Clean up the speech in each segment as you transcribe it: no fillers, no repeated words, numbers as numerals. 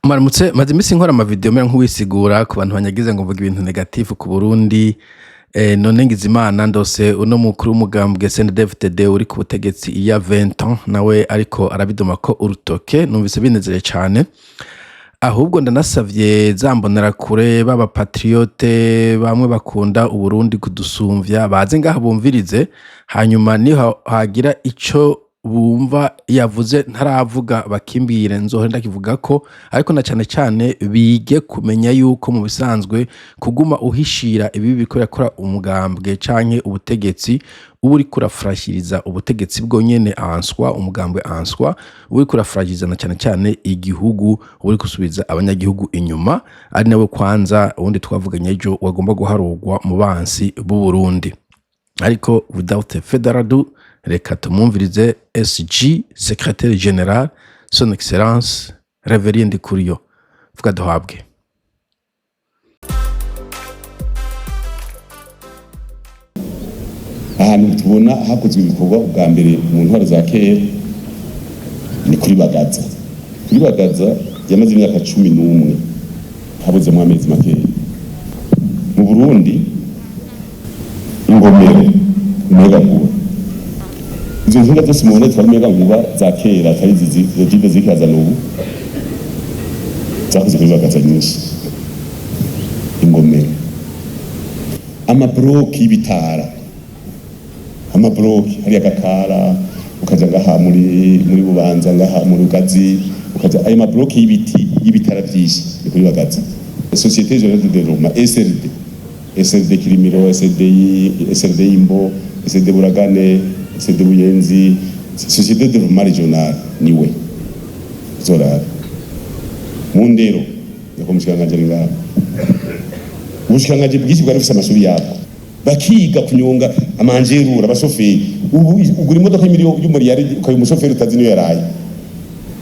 Maramutse maze imisi nkora ama video mera nk'uwisigura ku bantu banyagize ngo mvuga ibintu negative ku Burundi. None ngize Imana ndose uno mukuru w'umugambwe CNDD-FDD uri ku butegetsi iya 20 ans nawe ariko arabidoma ko urutoke numvise binezere cyane. Ahubwo ndanasavye zambonera kure baba patriote bamwe bakunda Uburundi kudusumvya baze ngaha bumvirize, hanyuma niho hagira ico bumva yavuze ntaravuga bakimbire nzohora ndakivuga ko, ariko na cyane bige kumenya yuko mu bisanzwe kuguma uhishira ibi biko yakora umugambwe canke ubutegetsi uri kurafrashiriza ubutegetsi bwo nyene answa umugambwe answa uri kurafrashiriza na cyane igihugu uri kusubiza abanyagihugu inyuma, ari nawe kwanza ubundi twavuganye ejo wagomba guharurwa mu bansi b'u Burundi. Ariko without a further ado, reka tumumvirize SG Secrétaire Général Son Excellence Reverien Ndikuriyo. Vuga duhabwe. Ahantu tubona hakozwe ibikorwa ubwa mbere mu ntwaro za kera ni kuri Bagaza. Kuri Bagaza yamaze imyaka 11 habuze mu amezi make. Mu Burundi ingomero umuyagankuba izo nzinga zose mubona twari umuyagankuba za kera atari zive zikaza n'ubu zakoze kuri Bagaza nyinshi. Ingomero amabloki y'ibitara, amabloki hari agakara ukaja ngaha muri Bubanza ngaha mu Rugazi ukaja ayo mabloki y'ibiti y'ibitara byinshi ni kuri Bagaza. Société Générale de Développement SRD Kirimiro, SRD Imbo, SRD Buragane, SRD Buyenzi, Société de Développement Régional niwe zorara Mundero yako mushikanganje ngaha. Mushikanganje bwisi bwari bufise amashuri yabo bakiga kunyonga amanjerura abashoferi. Ubu ugura imodoka y'umuriyari ukaye umushoferi utazi niyo yaraye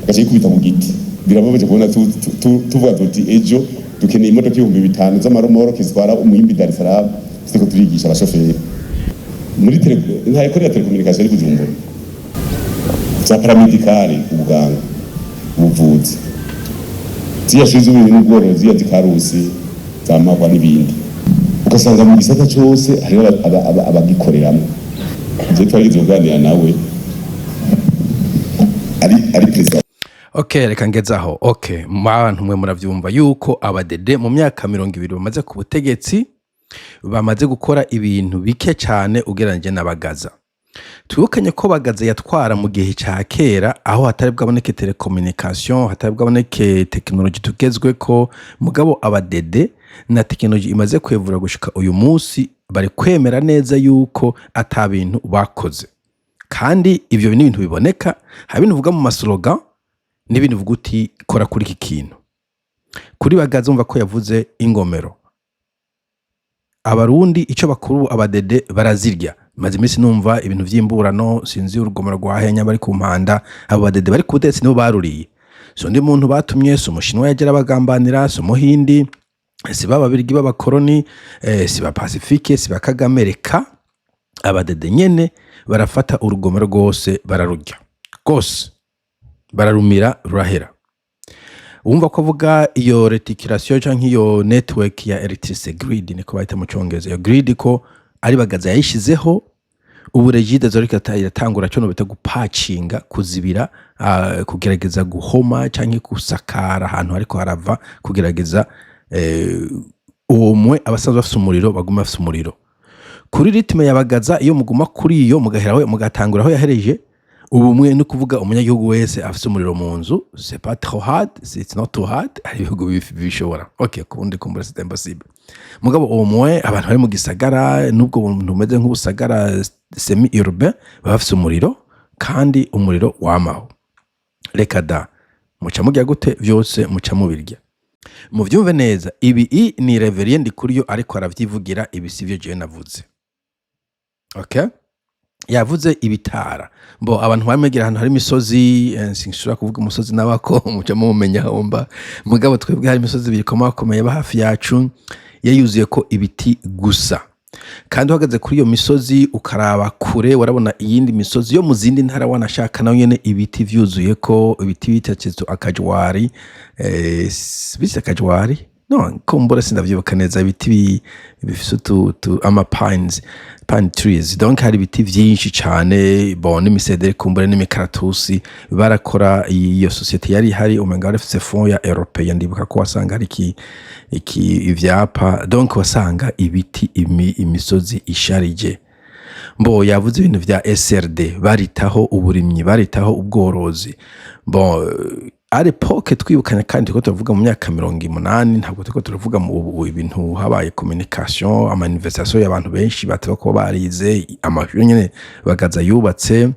agace kubita mu giti. Birababaje kubona tuvuga tuti ejo dukeneye imodoka 5,000 z'amaromoro kizwara umuyimbi Dar es Salaam siko turigisha abashoferi muri nka ekore ya telecommunication ari Bujumbura za paramedicale ubuganga ubuvuzi ziyashize ibintu n'ubworozi zikarusi zamagwa n'ibindi ugasanga mu gisata cyose hari abagikoreramo. Je twarize kuganira nawe ari president. Okay, reka ngezaho. Okay, abantu mwe muravyumva yuko abadede mu myaka 20 bamaze ku butegetsi bamaze gukora ibintu bike cyane ugereranyije n'Abagaza. Twibukanye ko Bagaza yatwara mu gihe cya kera aho hatari bwaboneke telecommunication, hatari bwaboneke technology tugezwe ko mugabo abadede na technology imaze kwevura gushika uyu munsi bari kwemera neza yuko atabintu bakoze. Kandi ivyo bintu biboneka, hari ibintu uvuga mu maslogan n'ibintu uvuga uti kora kuri iki kintu. Kuri Bagaza umva ko yavuze ingomero. Abarundi ico bakuru abadede barazirya. Maze imisi numva ibintu vy'imburano sinzi urugomero rwa Henya bari ku mpanda, abo badede bari kutetsi nibo baruriye. So ndi muntu batumye so mushinwa yagera bagambanira so muhindi si bababirigi b'abakoroni si ba Pacifique si ba Kagame, reka abadede nyene barafata urugomero rwose bararurya rwose bararumira rurahera. Umva ko avuga iyo reticulation canke iyo network ya electricity grid niko bayita mu Congereza. Iyo grid ko ari Bagaza yayishizeho, ubu regide zorika iratangura cyo no bita gupatchinga kuzibira kugerageza guhoma canke kusakara ahantu ariko harava kugerageza umwe abasanzwe bafite umuriro baguma bafite umuriro. Kuri ritme ya Bagaza iyo muguma kuri iyo mugaheraho mugatangura aho yahereje ubumwe no kuvuga umunyagihugu wese afite umuriro mu nzu, c'est pas trop hard, c'est not too hard, ari bihugu bishobora. Okay, kundi kumbura c'est impossible. Mugabo umwe abantu bari mu gisagara nubwo umuntu umeze nk'ubusagara semi urbain bafite umuriro kandi umuriro wamaho. Reka da muca mujya gute vyose muca mubirya. Mu vyumve neza ibi ni Reverien Ndikuriyo ariko aravyivugira ibi sivyo je navuze. Okay? Yavuze ibitara mbo abantu bamegera ahantu hari imisozi sinshobora kuvuga umusozi nabako muca mumenya homba mugabo twebwe hari imisozi birikomakomeye ba hafi yacu yayuzuye ko ibiti gusa kandi uhagaze kuri iyo misozi ukaraba kure warabona iyindi misozi yo mu zindi ntara wanashaka nayo nyene ibiti vyuzuye ko ibiti bitacizo akajwari bise akajwari no kumbura sindavyibuka neza ibiti bifise ama pine trees donc hari ibiti vyinshi cane bon n'imisedere kumbura n'imikaratusi barakora iyo societe yari hari umenga barafise fond ya européen ndibuka ko wasanga hari iki ivyapa donc wasanga ibiti imisozi isharije mbo yavuze ibintu vya SRD baritaho uburimyi baritaho ubworozi bon à l'époque twibukanya kandi ko turavuga mu myaka 80 ntabwo tuko turavuga mu ibintu habaye communication amanifestation y'abantu benshi bataba ko barize amashuri nyene bagaza yubatse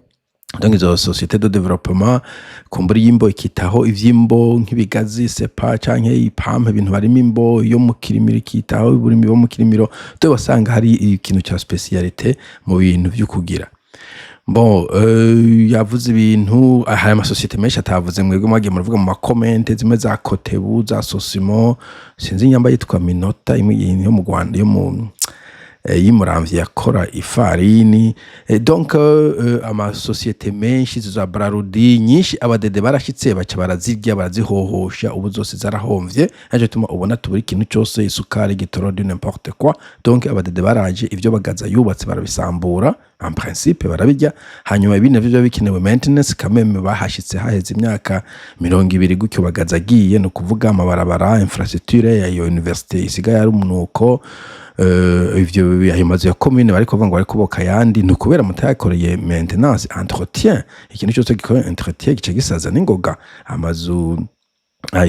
donc izo société de développement kumburi y'imbo ikitaho ivyimbo nk'ibigazi sepa canke ipampe ibintu barimo imbo yo mu kirimiro ikitaho iburimi bo mu kirimiro to basanga hari ikintu cya specialité mu bintu vyo kugira bon yavuze ibintu hari ama société menshi atavuze mwebwe mwagiye muravuga mu comment zimwe za Cotebu za Sosimo sinzi nyamba yitwa Minota imwe yo mu Rwanda yo mu yimuramvye yakora ifarini donc ama société menshi za Brarudi nyinshi abadede barashitse baca barazirya barazihohosha ubu zose zarahomvye aje tuma ubona tuburi ikintu cyose isukari gitoro de n'importe quoi donc abadede baraje ivyo bagaza yubatse barabisambura en principe barabijya hanyuma ibindi navyo bikenewe maintenance kameme bahashitse haheze imyaka 20 gutyo bagaza agiye no kuvuga amabarabara infrastructure ya iyo université isigaye ari umunuko ivyo yahimaze ya commune bariko bavuga ngo bariko boka yandi no kubera mutayakoreye maintenance entretien ikintu cyose gikora entretien gice gisaza n'ingoga amazu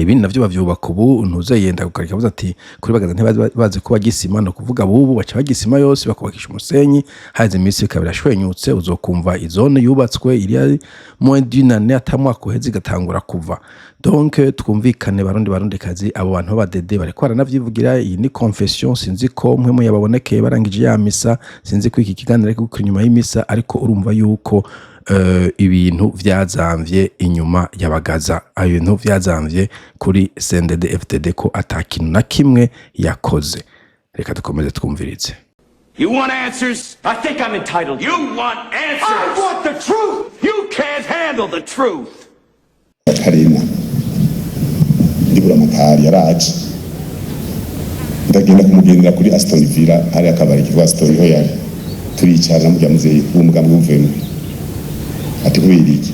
ibindi navyo bavyubaka ubu ntuze yenda gukarika buza ati kuri bagaza ntibaze kuba gisima no kuvuga bubu baca bagisima yose bakubakisha umusenyi haze imisi kabira shwenyutse uzokumva izone yubatswe iri moins d'une année atamwa koheze gatangura kuva donc twumvikane barundi kazi abo bantu badede bari kwara navyivugira iyi ni confession sinzi ko mwe yababonekeye barangije ya misa sinzi ko iki kiganiro ariko kuri nyuma y'imisa ariko urumva yuko ibintu vyazamvye inyuma yabagaza ibintu vyazamvye kuri CNDD FDD ko atakintu na kimwe yakoze reka dukomeze twumvirize. You want answers? I think I'm entitled. You want answers? I want the truth. You can't handle the truth. Karina ndibura makari yaraje ndagenda kumugendera kuri Aston Villa hari akabari kitwa Aston ho yari turicara mu byamuze umugambi w'uvemo ati kubera iki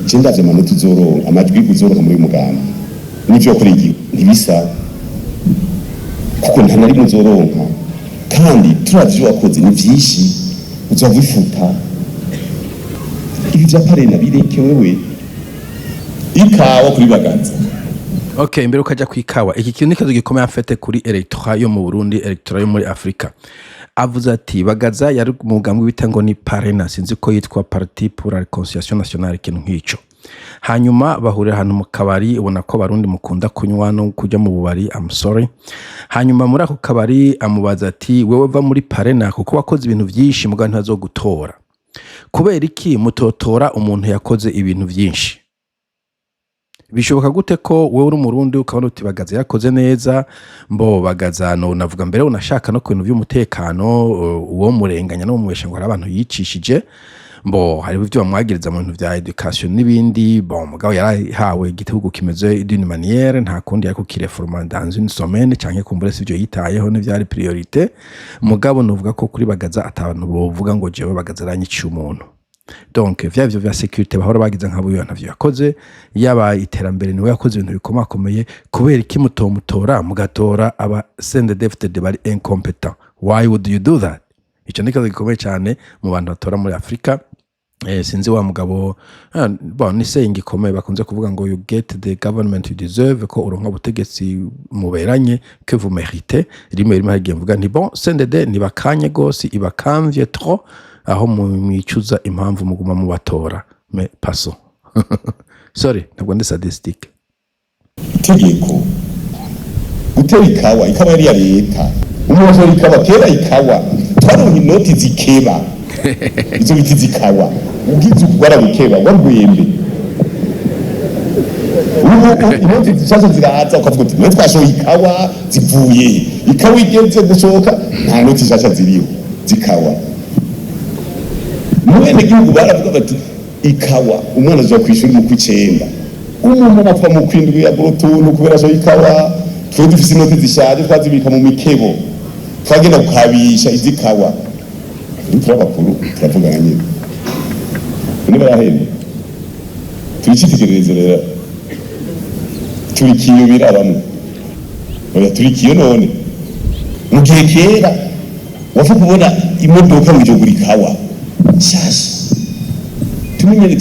cyendavye amanota uzoronka amajwi uzoronka muri umugambi n'ivyo kuri iki ntibisa kuko nta nari muzoronka kandi turavyo wakoze ni vyinshi uzobifuta ibi bya parena bireke wewe ikawa kuri bagaza. Okay, mbere ukaja kwikawa iki kintu nikazo gikomeye afete kuri electorat yo mu Burundi electorat yo muri Afrika avuze ati bagaza yari umugambi bitango ni parena sinzi ko yitwa Parti pour la Réconciliation Nationale kintu nk'ico hanyuma bahurira hano mu kabari ubona ko barundi mukunda kunywa no kujya mu bubari I'm sorry hanyuma muri ako kabari amubaza ati wewe va muri parena kuko wakoze ibintu vyinshi muga ntazogutora kubera iki mutotora umuntu yakoze ibintu vyinshi bishoboka gute ko wewe uri umurundi ukabona uti bagaza yakoze neza mbo bagaza no navuga mbere unashaka no kwintu by'umutekano uwo murenganya no mumwesha ngo abantu yicishije mbo hari bivyo bamwagiriza mu bintu vya education n'ibindi bon mugabo yarahawe igitugu kimeze d'une manière nta kundi ariko kireforma dans une semaine canke kumbure sivyo yitayeho ne vyari priorité mugabo novuga ko kuri bagaza atabantu bovuga ngo jewe bagaza ranyiciye umuntu donc vyavyo vya sécurité bahora bagize nkabo yo ntavyo yakoze yaba iterambere niwe yakoze ibintu bikomakomeye kubera iki mutomutora mugatora aba CNDD-FDD bari incompétent why would you do that ico nikazo gikomeye cyane mu bantu batora muri Afrika sinzi wa mugabo bon ni saying ikomeye bakunze kuvuga ngo you get the government you deserve ko uronka butegetsi muberanye que vous méritez rimwe hagiye mvuga nti bon CNDD ni bakanye gose ibakamvye trop aho mwicuza impamvu muguma mu batora mais paso sorry ntabwo ndi sadistic tegeko gutera ikawa yari ya leta umuntu ari ikawa kera ikawa twaronka inoti zikeba izo biti zikawa ugize ukugara gukeba wagwembe inoti zishasha ziraza ukavuga uti none twashoye ikawa zivuye ikawa igeze gushoka nta noti zishasha ziriho zikawa mwene gihugu baravuga bati ikawa umwana aja kwishura mu kw'icenda umuntu apfa mu kwindwi ya Brutuntu kubera aje ikawa twe dufise inoti zishaje twazibika mu mikebo twagenda kukabisha izikawa turabakuru turavugana nyine ni barahenda turicitegerereza rero turikiyubira bamwe oya turikiyo none mu gihe kera wafu kubona imodoka mu gihugu ikawa shasha tumenyere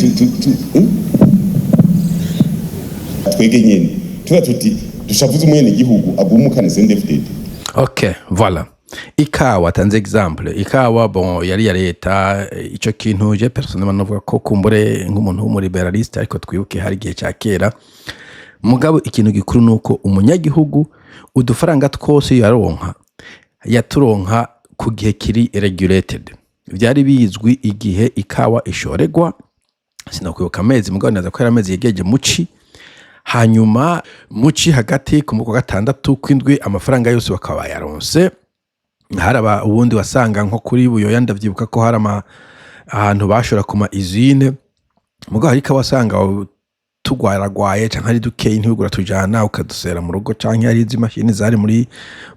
twege nyene tuba tuti dushavuze umwene gihugu agumukana CNDD-FDD. Okay, voilà. Ikawa tanze exemple. Ikawa bon yari ya leta ico kintu je personnellement novuga ko kumbure nk'umuntu w'umuriberaliste ariko twibuke hari gihe cya kera. Mugabo ikintu gikuru nuko umunyagihugu udufaranga twose yaturonka ku gihe kiri regulated. Byari bizwi igihe ikawa ishoregwa sinakwibuka amezi mugabo naza ko yaramezi yegeje muci hanyuma muci hagati ku muko gatandatu kwindwi amafaranga yose bakaba yaronse haraba ubundi wasanga nko kuri Buyoya ndavyibuka ko harama ahantu bashora kuma izine mugabo harika wasanga tugwaragwaye canke ari dukeye ntibigura tujana ukadusera mu rugo canke ari izi mashini zari muri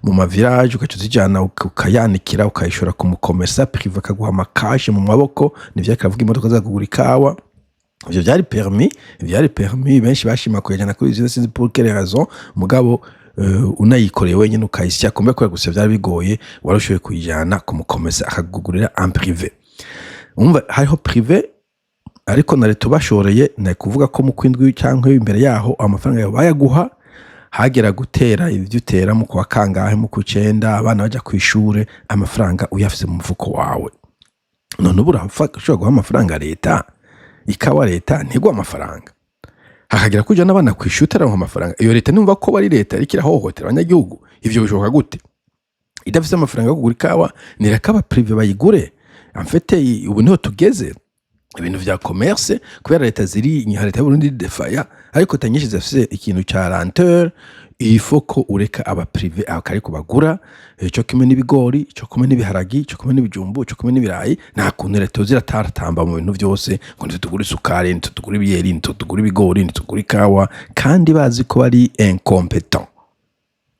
mu mavirage ukacuzijana ukayanikira ukayishora ku mukomesa privé akaguha amakaje mu maboko nivyo akavuga imodoka za kugura ikawa ivyo byari permis benshi bashima kuyajana kuri izi sinzi pour quelle raison mugabo unayikoreye wenyine ukayisya kumbe ko gusa byari bigoye warushoye kuyijana ku mukomesa akagugurira en privé umva hariho privé ariko na leta bashoreye na kuvuga ko mu kwindwi cyangwa imbere yaho amafaranga yawe bayaguha hagera gutera ivyo utera mu kwa kangahe mu kucenda abana baja kwishure amafaranga uyafise mu mfuko wawe none ubura ushobora guha amafaranga leta ikawa leta ntigwa amafaranga hakagira kuja n'abana kwishutera mu amafaranga iyo leta numva ko bari leta ariko irahohotera abanyagihugu ivyo bishoboka gute idafise amafaranga yo kugura ikawa nirakaba privé bayigure en fait ubu niho tugeze ibintu vya commerce kubera leta ziri leta y'Uburundi defaya ariko tanyinshi zafise ikintu ca lenteur il faut ko ureka aba privé akari kubagura ico kimwe n'ibigori ico kimwe n'ibiharagi ico kimwe n'ibijumbu ico kimwe n'ibirayi nta kuntu leta ziratatamba mu bintu byose ngo ntitugure isukari ntitugure ibiyeri ntitugure ibigori ntitugure ikawa kandi bazi ko bari incompetent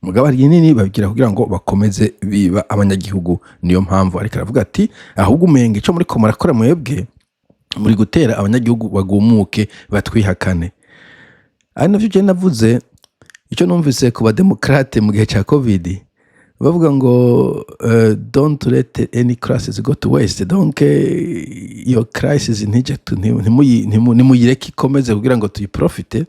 mugabo ari nini babigira kugira ngo bakomeze biba abanyagihugu niyo mpamvu ariko aravuga ati ahubwo umenge ico muri ko murakora mwebwe muri gutera abanyagihugu bagumuke batwihakane ari navyo je navuze icyo numvise ku bademokrate mu gihe cya covid bavuga ngo don't let any crisis go to waste donc iyo crisis ntimuyireke ikomeze kugira ngo tuyiprofite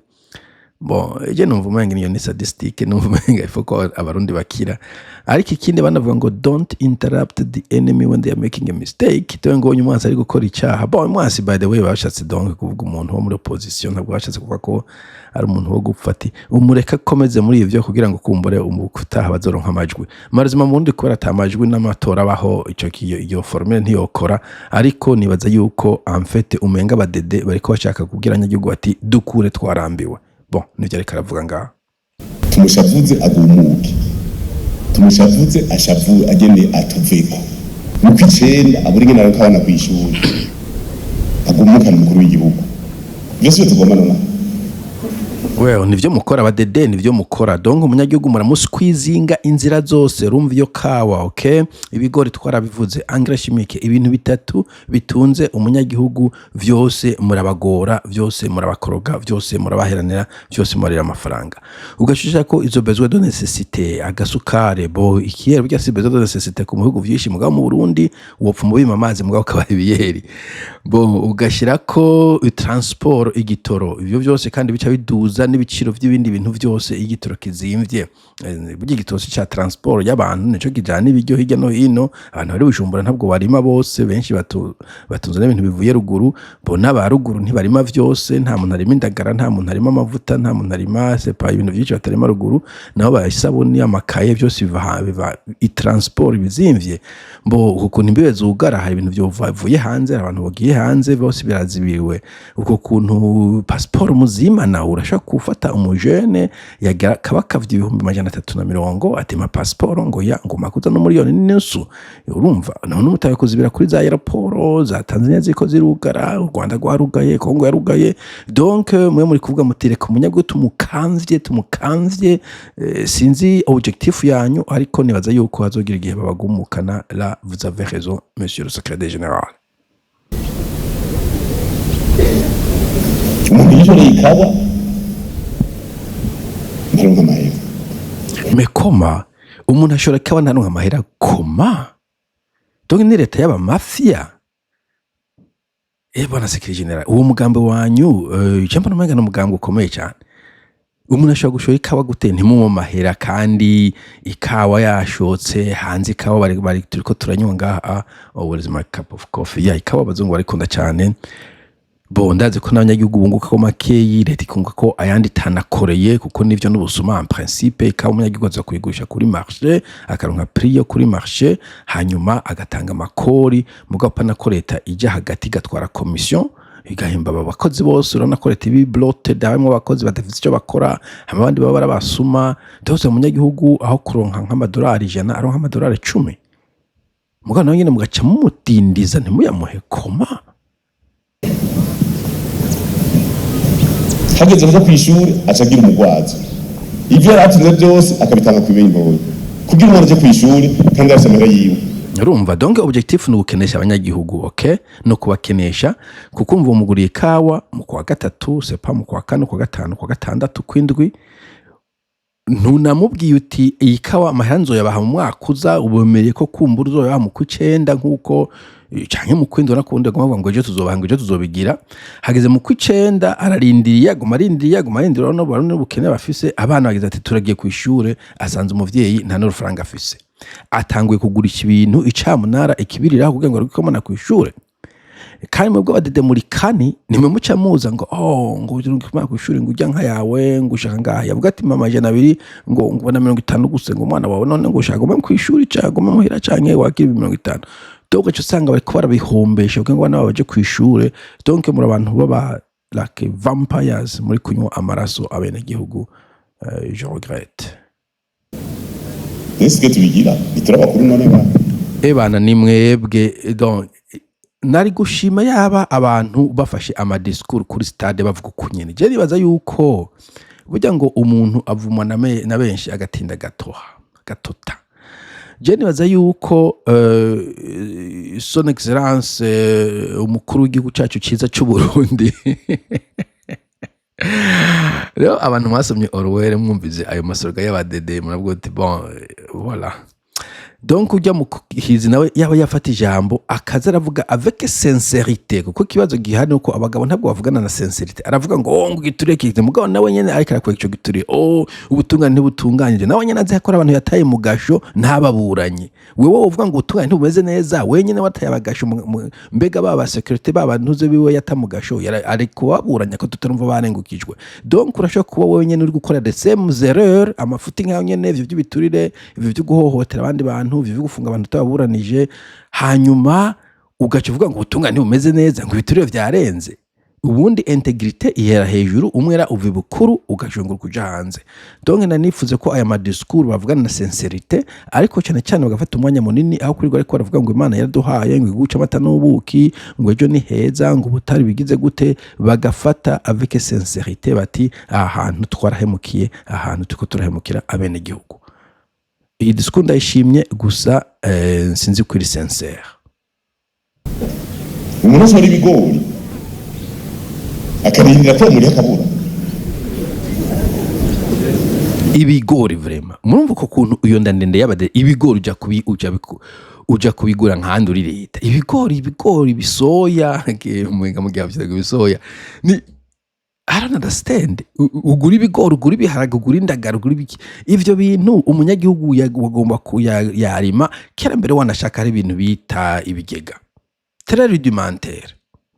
bon je numva umenga niyo ni sadistique numva umenga ifo ko abarundi bakira ariko ikindi banavuga ngo don't interrupt the enemy when they are making a mistake to ngo umwansi ari gukora icyaha bon umwansi by the way bashatse donc kuvuga umuntu wo muri opposition ntabwo bashatse kuvuga ko ari umuntu wo gupfati umureka komeze muri ivyo kugira ngo kumbure umukutaha bazoronka amajwi marizima mundi kubera atamajwi n'amatora baho ico iyo formule ntiyokora ariko nibaza yuko en fait umenga badede bariko bashaka kubwira abanyagihugu ati dukure twarambiwe bon nivyo ariko aravuga ngaha tumushavuze agumuke tumushavuze ashavu agene atuveko mu kwicenda aburinge nayo kabana kwishura agumuka n'umukuru w'igihugu byose tugomba nona wewe nivyo mukora badede nivyo mukora donc umunyagihugu muramusquizinga inzira zose rumva iyo kawa okay ibigori twarabivuze engrais chimique ibintu bitatu bitunze umunyagihugu vyose murabagora vyose murabakoroga vyose murabaheranira vyose murira amafaranga ugashisha ko izo besoin de nécessité agasukare bo ikiyero bya si besoin de nécessité ku bihugu vyinshi mugabo mu Burundi wopfa mu bima amazi mugabo kabaye ibiyeri bo ugashira ko transport igitoro ivyo vyose kandi bica biduza n'ibiciro by'ibindi bintu byose igitoro kizimvye burya igitoro cya transport y'abantu nico kijana ibiryo hirya no hino abantu bari Bujumbura ntabwo barima bose benshi batunze n'ibintu bivuye ruguru bona ba ruguru ntibarima vyose nta muntu arima indagara nta muntu arima amavuta nta muntu arima sepa ibintu byinshi batarima ruguru naho bayisabuni amakaye byose biva transport bizimvye mbo ukuntu imbibe zugara hari ibintu byo bavuye hanze abantu bagiye hanze bose birazibiriwe uko kuntu passport muzima na urashaka gufata umujene yagira kaba kavye 340 ati ma passport ngo ya ngo makuza no miliyoni n'insu urumva none umutaye kuzibira kuri za aeroport za Tanzania ziko zirugara u Rwanda rwarugaye Kongo yarugaye donc mwe muri kuvuga mutireka umunyagihugu tumukanvye sinzi objectif yanyu ariko nibaza yuko hazogira igihe babagumukana la vous avez raison monsieur le secrétaire général. umuntu yijoreye ikawa ntaronka amahera Mais comment umuntu ashobora ikawa ntaronka amahera koma donc ni leta y'aba mafia bwana secrétaire général uwo mugambo wanyu cyangwa n'umuganga n'umugambo ukomeye cyane umuntu ashobora gushora ikawa gute ntimumo mahera kandi ikawa yashotse hanze ikawa bari turiko turanywa ngaha what is my cup of coffee ya ikawa bazungu barikunda cyane bo ndazi ko n'abanyagihugu bunguka ko makeyi leta ikunguka ko ayandi tanakoreye kuko nivyo n'ubusuma en principe ikawa umunyagihugu aza kuyigurisha kuri marché akaronka prix yo kuri marché hanyuma agatanga amakori mugabo pana ko leta ija hagati gatwara commission igahemba abakozi bose urana ko leta ibi blotte damwe abakozi badafite icyo bakora hamwe abandi baba barabasuma ndose umunyagihugu aho kuronka nk'amadolari 100 aronka amadolari 10 mugabo nawe nyene mugaca mumutindiza ntimuyamuhe koma hageze kuja kw'ishuri acagira umugwazi ivyo yaratunze byose akabitanga ku bimboye kugira umuntu aje kw'ishuri kandi arasemera yiwe urumva donc objectif ni ugukenesha abanyagihugu okay no kubakenesha kuko umva umuguriye kawa mu kwa gatatu sepa mu kwa kane kwa gatanu kwa gatandatu kwindwi ntunamubwiye uti iyi kawa amahanzo yabaha mu mwaka uza ubemereye ko kumbura uzoyaha mu kw'icenda nkuko canke mu kwindwi nakundi ngo ejo tuzobahanga ejo tuzobigira hageze mu kw'icenda ararindiriye aguma no barone bukene bafise abana bagize ati turagiye kw'ishure asanze umuvyeyi nta n'urufaranga afise atanguye kugurisha ibintu icamunara ikibirira kugira ngo arikomana kw'ishure kandi mwebwe badede muri kani nimwe muca muza ngo ngo urikoma kw'ishure ngo ujya nka yawe ngo ushaka ngaha yavuga ati mama 200 ngo ngubona 50 gusa ngo umwana wawe none ngo ushaka guma kw'ishure cyangwa muhira canke wakira 50 donc cyo sanga bari kubara bihombesha kugira ngo abana baje kw'ishure donc muri abantu baba like vampires muri kunywa amaraso abene gihugu je regrette ese tubigira iturabakuru none ba bana nimwebwe donc nari gushima yaba abantu bafashe amadiscours kuri stade bavuga kunyene je nibaza yuko burya ngo umuntu avumwa na benshi agatinda gatota je nibaza yuko son excellence umukuru w'igihugu cyacu ciza cy'u Burundi rero abantu mwasomye Orwell mwumvize ayo masorga y'abadede murabwo ati bon voilà donc ujya mu hizi nawe yaba yafata ijambo akaza aravuga avec sincérité kuko kibazo gihane uko abagabo ntabwo bavugana na sincérité aravuga ngo ngo gitureke mugabo nawe nyene ariko arakora ico giture ubutungane ntibutunganyije nawe nyene azi yakora abantu yataye mu gasho ntababuranye wewe uvuga ngo ubutungane ntibumeze neza we nyene wataye abagasho mbega baba sécurité baba ntuze biwe yatamugasho ari kubaburanya ko tutarumva barengukijwe donc urashaka kuba wewe nyene uri gukora des mêmes erreurs amafuti nkayo nyene ivyo by'ibiturire ivyo byo guhohotera abandi bantu ivyo gufunga abantu tababuranije hanyuma ugaca uvuga ngo ubutungane ntibumeze neza ngo ibiturire vyarenze ubundi integrité ihera hejuru umwera uvi bukuru ugashungura kuja hanze donc nanifuze ko aya madiscours bavugana na sincérité ariko cyane cyane bagafata umwanya munini aho kuri ariko baravuga ngo Imana yaraduhaye ngo iguca amata n'ubuki ngo ejo ni heza ngo ubutari bigize gute bagafata avec sincérité bati ahantu twarahemukiye ahantu tuko turahemukira abene gihugu iyi discours ndayishimye gusa sinzi kuri sincère umuntu wari bigori akarindira ko muri akabura ibigori vraiment murumva ko kuntu iyo ndende yabade ibigori uja kubigura nkandi uri leta ibigori bisoya mwenga mugavye bisoya ni I don't understand ugura ibigori ugura ibiharage ugura indagara ugura ibiki ivyo bintu umunyagihugu yagomba kuyarima kera mbere wanashaka ari ibintu bita ibigega très rudimentaire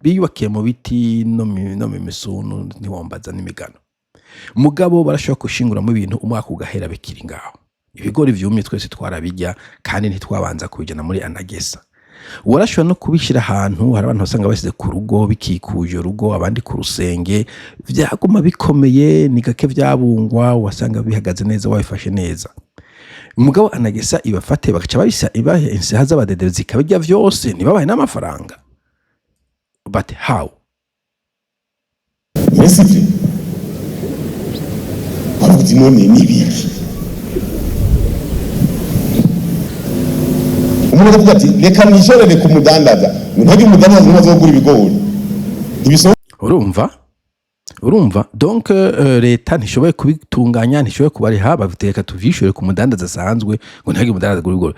biyubakiye mu biti no mu misunu ntiwombaza n'imigano mugabo barashobora gushingura mu bintu umwaka ugahera bikiri ngaho ibigori vyumye twese twarabijya kandi ntitwabanza kubijana muri anagesa warashobora no kubishyira ahantu hari abantu basanga bashyize ku rugo bikikuje urugo abandi ku rusenge byaguma bikomeye ni gake byabungwa wasanga bihagaze neza wabifashe neza umugabo anagesa ibafate bagaca babisa ibahe inseha z'abadede zikabijya vyose ntibabahe n'amafaranga but how mesivyo bavuze none nibiki umuntu avuga ati reka nishorere ku mudandaza ntajye umudandaza n'azogura ibigori ntibiso urumva donc leta ntishoboye kubitunganya ntishoboye kubariha baviteka tuvyishure ku mudandaza asanzwe ngo ntihage umudandaza gurigoro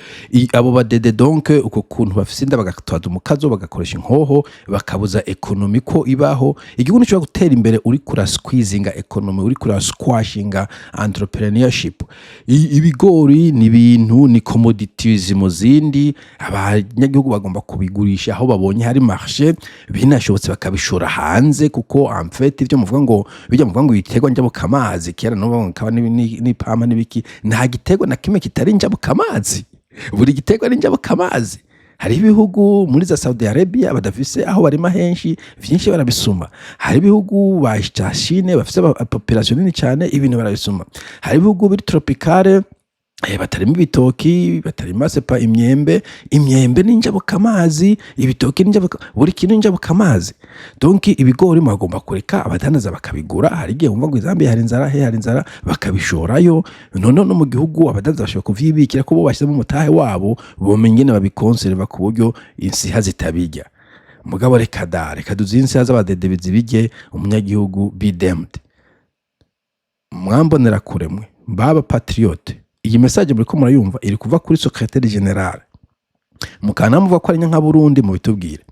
abo badede donc uko kuntu bafise inda bagatwaza umukazo bagakoresha inkoho bakabuza ekonomi ko ibaho igihugu cyo gutera imbere uri kura squeezinga ekonomi uri kura squashinga entrepreneurship ibigori ni ibintu ni commodities mu zindi abanyagihugu bagomba kubigurisha aho babonye hari marché binashobotse bakabishora hanze kuko en fait ivyo muvuga ngo bijya muvuga ngo ibiterwa njabuka amazi kera no kaba ni pama nibiki nta giterwa na kimwe kitari njabuka amazi buri giterwa ni njabuka amazi hari ibihugu muri za Saudi Arabia badafise aho barima henshi vyinshi barabisuma hari ibihugu ba Chine bafise population nini cyane ibintu barabisuma hari ibihugu biri tropicale batarimo ibitoki batarimo sepa imyembe ni njabuka amazi ibitoki ninjabuka buri kintu njabuka amazi donc ibigori magomba kureka abadandaza bakabigura hari gihe umva ngo Zambia hari inzara bakabishorayo none no mu gihugu abadandaza bashobora kuvyibikira ko bo bashyize mu mutahe wabo bomenye babikonserva ku buryo insiha zitabijya mugabo reka duzinsiha z'abadede bizibige umunyagihugu bidemde mwambonera kuremwe baba patriote iyi message muri ko murayumva iri kuva kuri secrétaire général mukanamuvuga ko ari nka Burundi mu bitubwire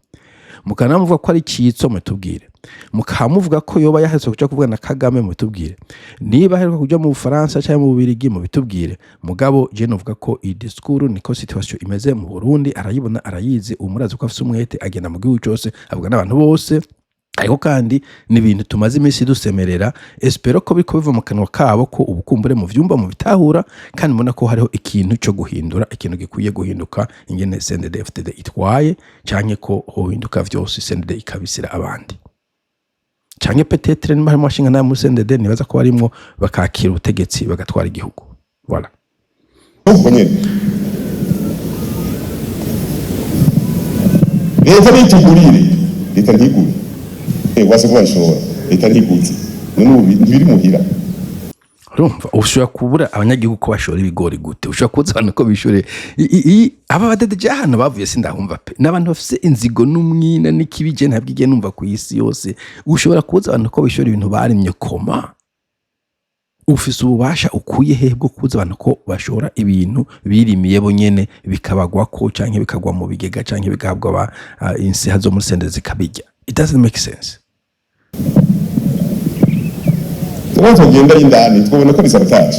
mukanamuvuga ko ari Kitso mu bitubwire mukamuvuga ko yoba yahetse kuja kuvuga na Kagame mu bitubwire niba heruka kuja mu Bufaransa cyangwa mu Bubirigi mu bitubwire mugabo je novuga ko i discours niko situation imeze mu Burundi arayibona arayizi umurazi ko afise umwete agenda mu gihugu cyose avuga n'abantu bose ariko kandi n'ibintu tumaze iminsi dusemerera espero ko biko biva mu kanwa kabo ko ubukumbure mu vyumba mu bitahura kandi mbona ko hariho ikintu cyo guhindura ikintu gikwiye guhinduka ingene CNDD-FDD itwaye canke ko hohinduka vyose CNDD ikabisira abandi canke peut-être ni harimo ashinga na mu CNDD nibaza ko barimwo bakakira ubutegetsi bagatwara igihugu voilà leta bitugurire leta ntigure wase kuba ishobora leta ntigutse none ntibiri muhira urumva ushobora kubura abanyagihugu ko bashora ibigori gute ushobora kuza abantu ko bishore aba badede hano bavuye sindahumva pe n'abantu bafise inzigo n'umwina n'ikibije ntabwige numva ku isi yose ushobora kuza abantu ko bishora ibintu barimye koma ufise ububasha ukuye he bwo kuza abantu ko bashora ibintu birimiye bo nyene bikabagwa ko canke bikagwa mu bigega canke bigabwa insiha zo muri sende zikabijya it doesn't make sense tugenda indani twabona ko bisabotage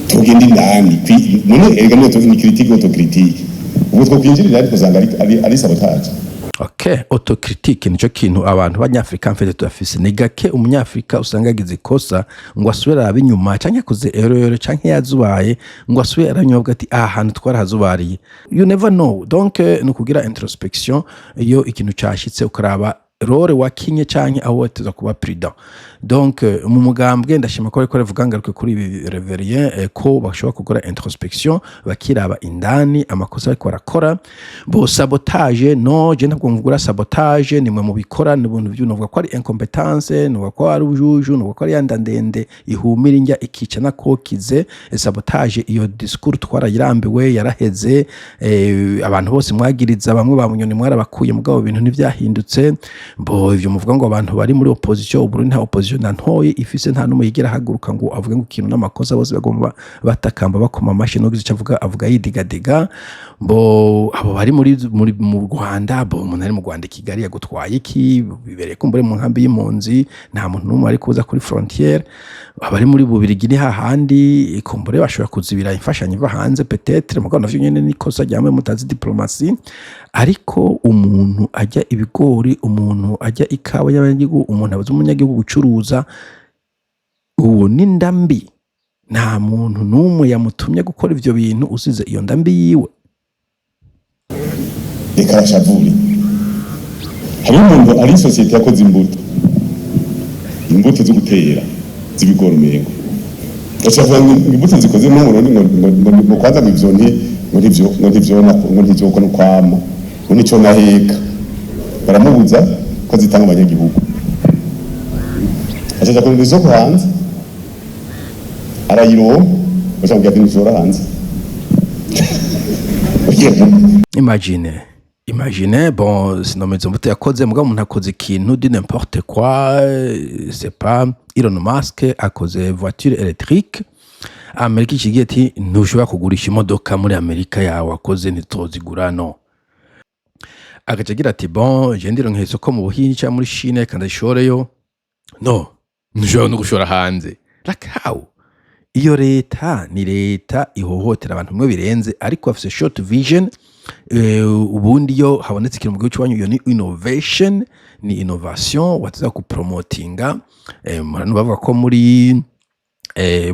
tugenda indani none ega no ni critique autocritique ubu twokwinjirira ariko zanga ari sabotage okay autocritique nico kintu abantu b'Anyafrika mfete tudafise ni gake umunyafrika usanga agize ikosa ngo asubira abinyuma canke kuze erreur canke yazubaye ngo asubira aranyobwa ati ahantu twarahazubariye you never know donc no kugira introspection iyo ikintu cyashitse ukaraba role wakinye canke aho wateza kuba prudent donc mu mugambwe ndashima ko ariko revuga ngaruke kuri ibi reverien ko bashobora gukora introspection bakiraba indani amakosa ariko barakora bo sabotage no je ntabwo mvugura sabotage nimwe mu bikora n'ibintu by'unovuga ko ari incompetence n'uvuga ko ari ubujuju n'uvuga ko ari yandandende ihumira injya ikica nakokize sabotage iyo discours twarayirambiwe yaraheze abantu bose mwagiriza bamwe bamunyoni mwarabakuye mugabo ibintu ntivyahindutse bo ivyo muvuga ngo abantu bari muri opposition Burundi nta opposition ntoye ifise nta numwe yigera haguruka ngo avuge ngo ikintu n'amakosa bose bagomba batakamba bakoma amashi no gice avuga yidigadiga bo abo bari mu Rwanda bo umuntu ari mu Rwanda Kigali yagutwaye iki bibereye kumbure mu nkambi y'impunzi nta muntu numwe ari kuza kuri frontière abari muri Bubirigi ni hahandi kumbure bashobora kuzibira imfashanyo iva hanze peut-être mugabo navyo nyene nikosa ryamwe mutazi diplomasi ariko umuntu ajya ibigori umuntu ajya ikawa y'abanyagihugu umuntu abuze umunyagihugu gucuruza uwo ni ndambi nta muntu numwe yamutumye gukora ivyo bintu usize iyo ndambi yiwe reka bashavure. Hari umuntu ari sosiyete yakoze imbuto zo gutera z'ibigori umengo acavuga ngo imbuto zikoze mu Burundi ngo kwanza ngo ivyo ko no kwama ngo nico naheka baramubuza ko zitanga abanyagihugu. Acaja ku isoko hanze arayironka bashaka kujya kwinjira hanze. Imagine, bon, sinon mais on yakoze mugabo umuntu akoze ikintu de n'importe quoi, c'est pas Elon Musk akoze voiture électrique. Amerika ikigiye ati ntushobora kugurisha imodoka muri Amerika yawe akoze ntitozigura no. Agaca agira ati bon, je ndiro nk'isoko mu Buhindi cyangwa muri Chine kandi ishoreyo. No, ntushobora no gushora hanze. Like how? Iyo leta ni leta ihohotera abantu mwe birenze ariko afise short vision. Ubundi yo habonetse ikintu mu gihugu cy'wanyu yo ni innovation, ni innovation wataza ku promotinga. Murano bavuga ko muri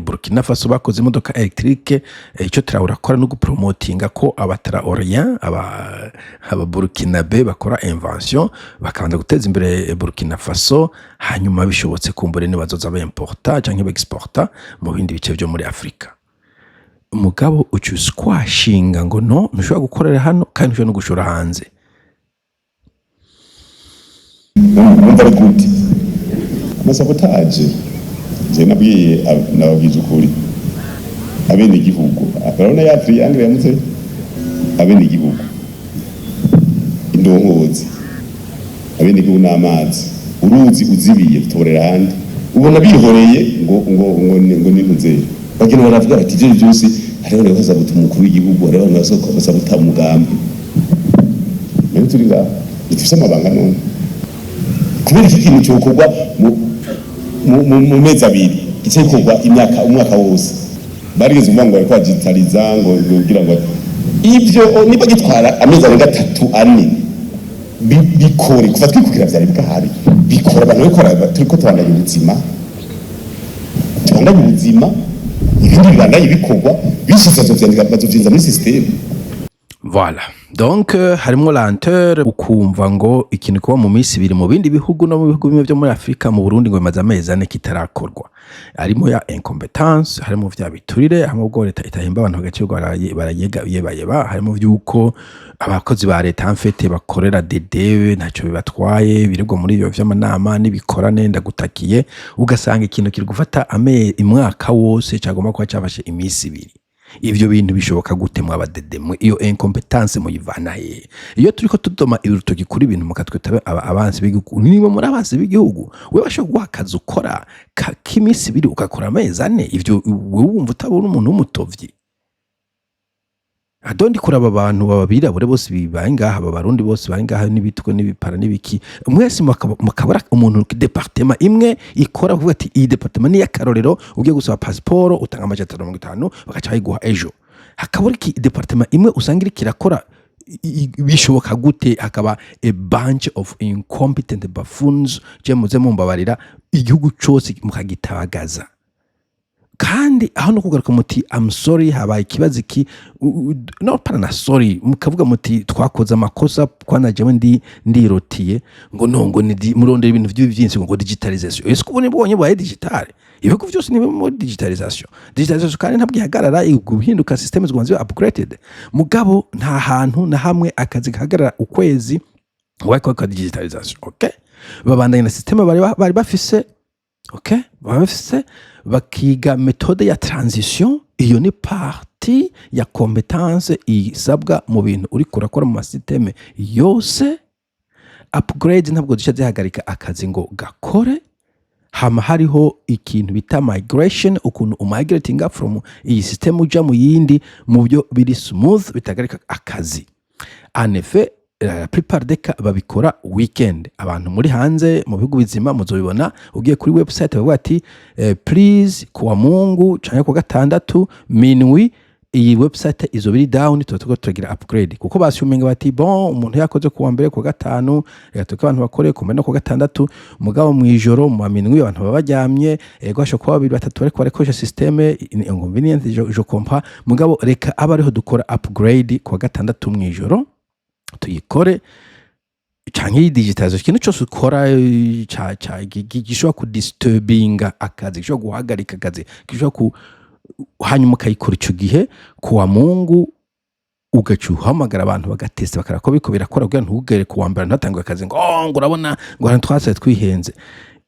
Burkina Faso bakoze imodoka electrique, icyo turawurakora no gupromotinga ko abatara orient aba Burkinabe bakora invention bakabanza guteza imbere Burkina Faso, hanyuma bishobotse kumbure ni bazoza ba importa canke ba exporta mu bindi bice byo muri Afrika. Umugabo ucyuskwashinga ngo no ntushobora gukorera hano kandi ntushobora no gushora hanze. Ndari kuti amasabotaje je nabwiye ukuri abene igihugu arabona ya triangle yamutse abene igihugu indongozi abene igihugu n'amazi uruzi uzibiye torera handi ubona bihoreye ngo nintuze bagena baravuga bati je byose hariho ne bazabuta umukuru w'igihugu hariho ne bazabuta umugambi rero turi ngaho ifise amabanga no kubera iki kintu cyokorwa mu mezi abiri icyo gikorwa umwaka wose barigeze uvuga ngo bari kwagitariza ngo kugira ngo ibyo niba gitwara amezi arenga 3-4 bikore kuva twikukira vyari bwahari bikora abantu bikora turiko tubandanya ubuzima ibindi bibandanye bikorwa bishizazo vyandika bazovyinza muri system. Voilà. Donc harimo lenteur ukumva ngo ikintu kuba mu minsi ibiri mu bindi bihugu no mu bihugu bimwe byo muri Afrika mu Burundi ngo bimaze amezi ane kitarakorwa. Harimo ya incompetence, harimo vya biturire, harimo ubwo leta itahemba abantu bagace barayeba, harimo vyuko abakozi ba leta mfete bakorera dedewe ntacyo bibatwaye birirwa muri ibyo vy'amanama nibikorane ndagutakiye ugasanga ikintu kiri gufata imwaka wose cyagomba kuba cyabashe iminsi ibiri. Ivyo bintu bishoboka gute mu abadedemwe iyo incompetence mu yivana he? Iyo turiko tudoma irutoki kuri ibintu mukatweta abansi b'igihugu niba muri abansi b'igihugu we bashobora guhakaza ukora kimisi biri ukakora amezi ane ivyo wumva utabona umuntu w'umutovyi. Adondi kuraba abantu babirabure bose bibaye ngaha babarundi bose bari ngaha n'ibitwe n'ibipara n'ibiki mwese mukabara umuntu departement imwe ikora kuvuga ati iyi departement ni yakarorero ugiye gusaba passport utanga amajana 50 bakaca bayiguha ejo. Hakabura iki departement imwe usangira kirakora bishoboka gute hakaba a bunch of incompetent buffoons jemuze mumbabarira igihugu cyose mukagitabagaza. Kandi aho no kugaruka muti I'm sorry habaye ikibazo iki no pana sorry mukavuga muti twakoze amakosa kwana jewe ndirotiye ngo nongo ni murondera ibintu by'byinshi ngo digitalization ese kubone bonye bwa digital ibihugu byose ni mu digitalization kandi ntabwo ihagarara guhinduka system zigwanze upgraded mugabo nta hantu na hamwe akazi gahagarara ukwezi wako ka digitalization. Okay, babandanya na system bari bafise. Okay, bafise bakiga metode ya transition, iyo ni parti ya competence isabwa mu bintu uri kurakora mu systeme yose. Upgrade ntabwo dusha zihagarika akazi ngo gakore. Hama hariho ikintu bita migration, ukuntu umigrating from iyi system uja mu yindi mu byo biri smooth bitagarika akazi. En effet la plupart des cas babikora weekend. Abantu muri hanze mu bihugu bizima muzobibona ugiye kuri website bavuga ati please kuwa Mungu canke ku gatandatu minuit iyi website izobiri down turagira upgrade kuko bashyumenga bati bon umuntu yakoze kuwa mbere ku gatanu yatoka abantu bakore ku mbere ku gatandatu mugabo mu ijoro mu minuit abantu babaryamye ego asho kwa 2-3 bari bakoresha systeme inconvenient je comprends mugabo reka abariho dukora upgrade ku gatandatu mu ijoro tuyikore canke digitalization ikintu cyose ukora gishobora kudisturbinga akazi, gishobora guhagarika akazi, gishobora hanyuma ukayikora ico gihe kuwa Mungu ugaca uhamagara abantu bagatesta bakara ko biko birakora kugira ntugere kuwa mbere ntatangwe akazi ngo urabona ngo hano twase twihenze.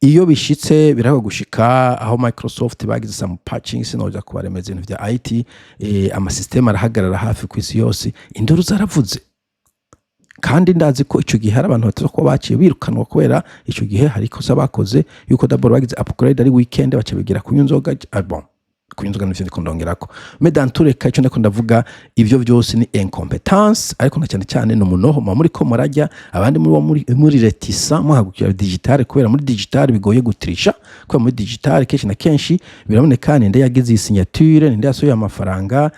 Iyo bishitse birako gushika aho Microsoft bagize some patching sinoja kubaremeza ibintu vya IT, amasysteme arahagarara hafi kw'isi yose, induru zaravuze. Kandi ndazi ko ico gihe hari abantu batatu ko baciye birukanwa kubera ico gihe hari ikosa bakoze yuko d'abord bagize upgrade ari weekend baca bigira kunyunzoga bon kunyunzoga n'ivyo ndikondongerako medantureka ico ndiko ndavuga ivyo byose ni incompetence, ariko na cyane cyane no munoho muri ko murajya abandi muri retisa muhagukira digital kubera muri digital bigoye gutrisha kubera muri digital kenshi na kenshi biraboneka ninde yagize signature ninde yasohoye amafaranga,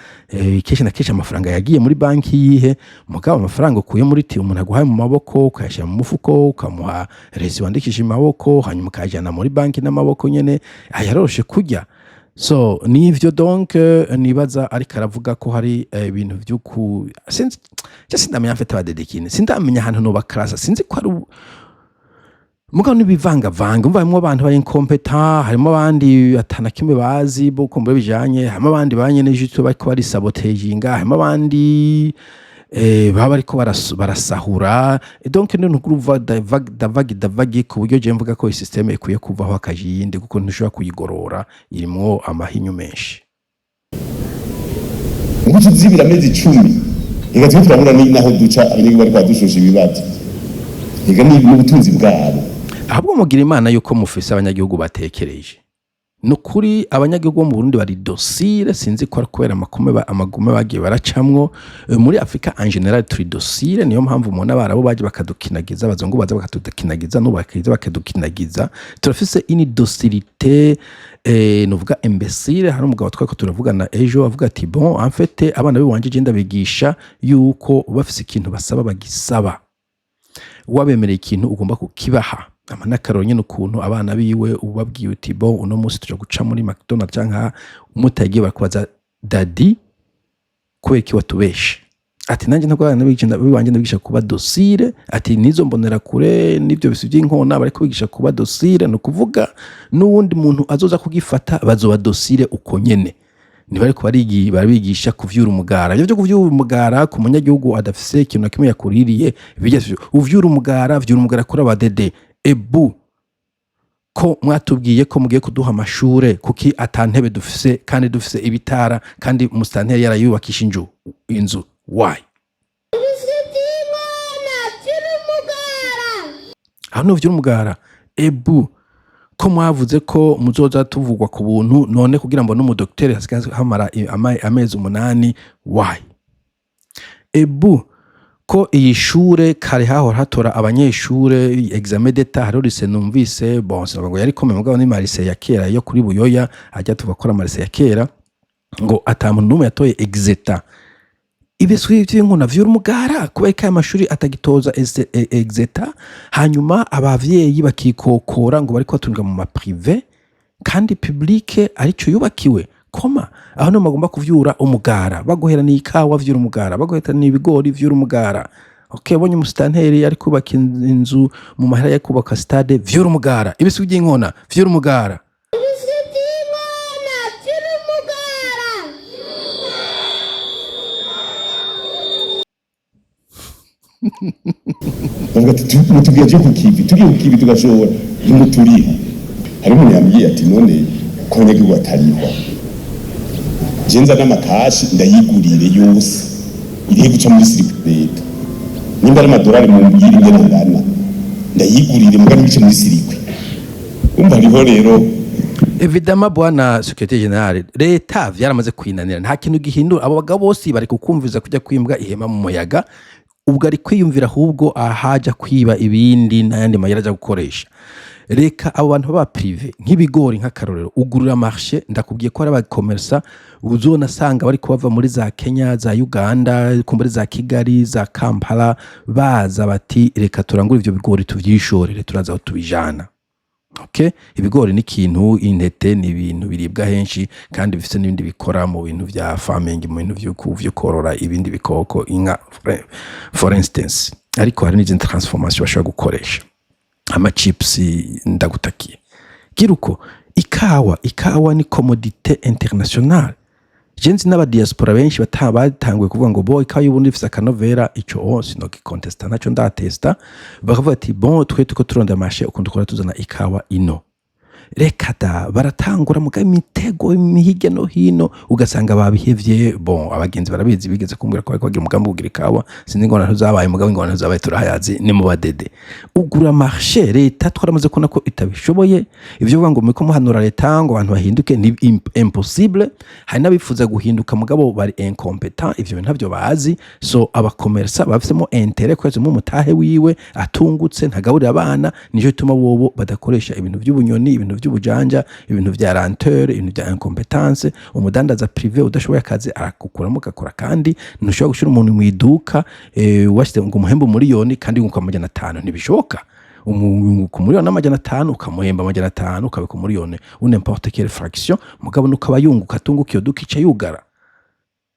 kenshi na kenshi amafaranga yagiye muri banki yihe, mugabo amafaranga ukuye muri ti umuntu aguhaye mu maboko ukayashira mu mufuko ukamuha resi wandikishije maboko hanyuma kajana muri banki n'amaboko nyene ayaroshe kujya. So nivyo donc nibaza ariko aravuga ko hari ibintu vy'uku sinzi ndamenya mfite abadedekine sindamenya ahantu no bakrasa sinzi ko ari mugabo nibivanga vanga umvamwe abantu bari incompetent, harimo abandi atana kimwe bazi boko mbere bijanye, harimo abandi banye n'ijito bariko bari sabotaginga, harimo abandi baba bariko barasahura, donc no nkuruva davagi ku buryo je mvuga ko systeme ikuye kuvaho akajiyinde kuko ntushobora kuyigorora irimo amahinyu menshi. Ngucu zibira mezi 10 igazi turabura ni naho duca abanyagihugu bari kwadushosha ibibazo ega ni ubutunzi bwabo. Ahubwo mugira Imana yuko mufise abanyagihugu batekereje. Nukuri abanyagihugu mu Burundi bari docile, sinzi ko kubera amagume bagiye baracamwo muri Afrika en general turi docile, niyo mpamvu umuntu abarabo baje bakadukinagiza, abazungu baza bakadukinagiza no bakadukinagiza. Turafise ini docilité nuvuga imbécile. Hari umugabo twako turavugana ejo avuga ati bon en fait abana biwanje je ndabigisha yuko bafise ikintu basaba bagisaba, wabemereye ikintu ugomba kukibaha. Amanakaro nyine ukuntu abana biwe ubabwiye uti bon uno munsi tuje guca muri McDonald's canka umutagiye bakubaza daddy kweki watubeshe, ati nanje ntabwo abana biwanje ndabigisha kuba docile, ati nizo mbonera kure nivyo bisi by'inkona bari kubigisha kuba docile, no kuvuga n'uwundi muntu azoza kugifata bazoba docile uko nyene. Nibari ko barabigisha kuvyura umugara. Ivyo kuvyura umugara ku munyagihugu adafise ikintu nakimwe yakuririye bigeze uvyura umugara kuri abadede. Ebu ko mwatubwiye ko mugiye kuduha amashure kuki atantebe dufise kandi dufise ibitara kandi mustanteri yarayubakisha inzu why hano vyura umugara. Ebu ko mwavuze ko muzoza tuvugwa ku buntu none kugira ngo n'umudokiteri hasigaye hamara amezi 8 why. Ebu ko iyi shure kare hahora hatora abanyeshure examen d'etat hari rise numvise bon ngo yari komeye mugabo ni marise ya kera yo kuri Buyoya ajya tuvakora marise ya kera ngo atamuntu numwe yatoye exeta. Ibiswi by'inkuna vyura umugara kubeka amashuri atagitoza exeta, hanyuma abavyeyi bakikokora ngo bari kwatunga mu ma privé kandi publique arico yubakiwe koma aho no magomba kuvyura umugara bagohera ni ikawa vyura umugara bagohera ni ibigori vyura umugara. Okay, bonye mustanteri ari kubaka inzu mu mahera ya kubaka stade vyura umugara. Ibiswi by'inkona vyura umugara. Bavuga tugiye cyo kukivi tugashobora n'umuturiha. Hari umuntu yambwiye ati none ko abanyagihugu batariho jenza n'amakashi ndayigurire yose irihe guca muri sirikwe nimba ari amadolari mu mbiri ngana ndayigurire mbwa n'ibice muri sirikwe. Umva hariho rero Evidemment bwana secrétaire général leta vyaramaze kwinanira nta kintu gihindura. Abo bagabo bose bari kukumviza kujya kwimbwa ihema mu muyaga, ubwo ari kwiyumvira ahubwo ahaja kwiba ibindi n'ayandi mayira aja gukoresha. Reka abo bantu baba privé nk'ibigori nk'akarorero ugurura marché, ndakubwiye ko ari abakomersa uzona sanga bari kubava muri za Kenya za Uganda kumbere za Kigali za Kampala baza bati reka turangura ivyo bigori tuvyishorere turaza aho tubijana. Okay, ibigori ni ikintu, intete ni ibintu biribwa henshi kandi bifite n'ibindi bikora mu bintu vya farming, mu bintu vyo korora ibindi bikoko, inka for instance. Ariko hari n'izindi transformation bashobora gukoresha. Ama chips ndagutakiye. Kiruko ikawa ni commodité internationale. Jenzi n'aba diaspora benshi batanguye kuvuga ngo bo ikawa y'ubundi ifise akanovera ico sino gikontesta naco ndatesta, bakavuga ati bon twe tuko turonda marché ukundi dukora tuzana ikawa ino. Reka da baratangura muga imitego imihige no hino ugasanga babihevye. Bon abagenzi barabizi bigeze kumbwira ko bagira umugambi ugira ikawa sinzi ngo naho zabaye muga ngo naho zabaye turahayazi ni mu badede ugura marché. Leta twaramaze kubona ko itabishoboye ivyo vuga ngo muko muhanura leta ngo abantu bahinduke ni impossible. Hari nabifuza guhinduka mugabo bari incompetent, ivyo ntavyo bazi. So abakomersa bafisemo intérêt kweze mu mutahe wiwe atungutse ntagaburira abana, nijo bituma bobo badakoresha ibintu by'ubunyoni, ibintu by'ubujanja, ibintu vya ranteur, ibintu vya incompetence. Umudandaza privé udashoboye akazi arakukuramo gakora kandi ntushobora gushira umuntu mu iduka washite ngo umuhembo miliyoni kandi ngo amajana 5 ntibishoboka. Ku miliyoni n'amajana 5 ukamuhemba amajana 5 ukabe ku miliyoni n'importe quelle fraction mugabo nukaba yunguka atunguka iyo dukica yugara.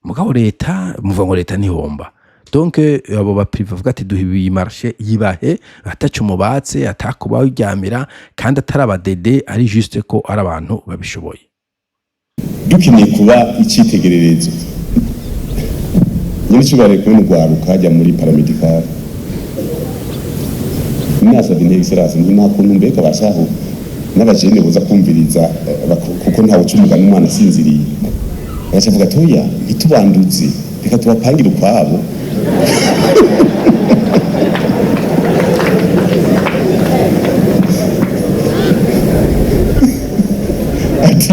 Mugabo leta muva ngo leta nihomba. Donc abo ba privé bavuga ati duhibiye marché yibahe atacu mubatse atakuba uryamira kandi atarabadede ari juste ko ari abantu babishoboye. Dukeneye kuba icitegererezo. Nyine cyubare ko n'ugwaruka hajya muri paramedical. Imyasa d'excellence ni nako numbeka bashaho n'abajene boza kumviriza kuko ntawe cyumuga n'umwana sinziriye. Bacavuga toya itubanduze reka tubapangira ukwabo. ati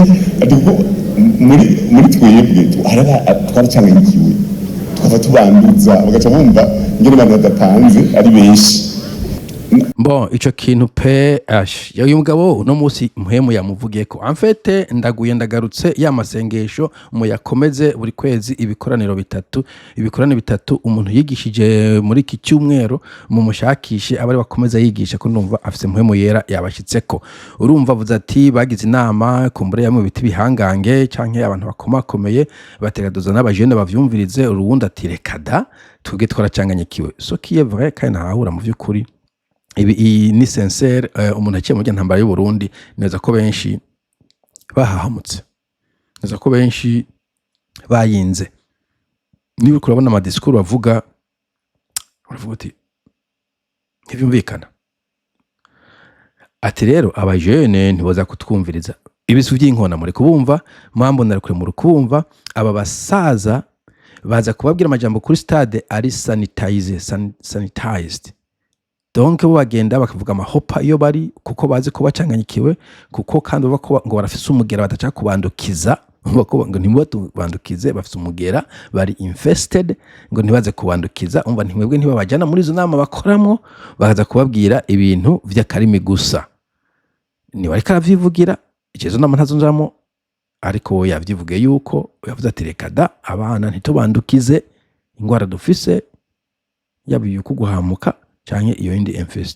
muri twebwe twaracanganyukiwe tukava tubanduza bagaca bumva ngene abantu badapanze ari benshi. Bon ico kintu PH uyu mugabo no musi muhemu yamuvugiye ko en fait ndaguye ndagarutse ya masengesho mu yakomeze buri kwezi ibikoraniro bitatu umuntu yigishije muri iki cyumweru mu mushakishe abari bakomeza yigisha ko ndumva afise muhemu yera yabashitseko. Urumva avuze ati bagize inama kumbure yamwe biti bihangange canke abantu bakomakomeye bategadoza n'abajene bavyumvirize uruwundi ati rekada twebwe twaracanganyikiwe. So qui est vrai kandi nahahura mu vy'ukuri ibi ni sincere. Umuntu aciye mu ntambara y'u Burundi neza ko benshi bahahamutse, neza ko benshi bayinze. Niba kurabona ama discours bavuga uti ntibyumvikana. Ati rero abajene ntiboza kutwumviriza ibisu by'inkona muri kubumva mambo narekure muri kubumva. Aba basaza baza kubabwira amajambo kuri stade ari sanitized. Donc bo bagenda bakavuga amahopa iyo bari kuko bazi ko bacanganyikiwe kuko kandi bako ngo barafise umugera bataca kubandukiza ngo ntimubandukize bafise umugera bari infested ngo ntibaze kubandukiza. Umva ntimwebwe ntibabajana muri izo nama bakoramo bakaza kubabwira ibintu vy'akarimi gusa. Ni bari karavyivugira ikizo nama ntazonjamo ariko yavyivuge yuko yavuze ati reka da abana ntitubandukize ingwara dufise yabiye kuguhamuka canke iyo indi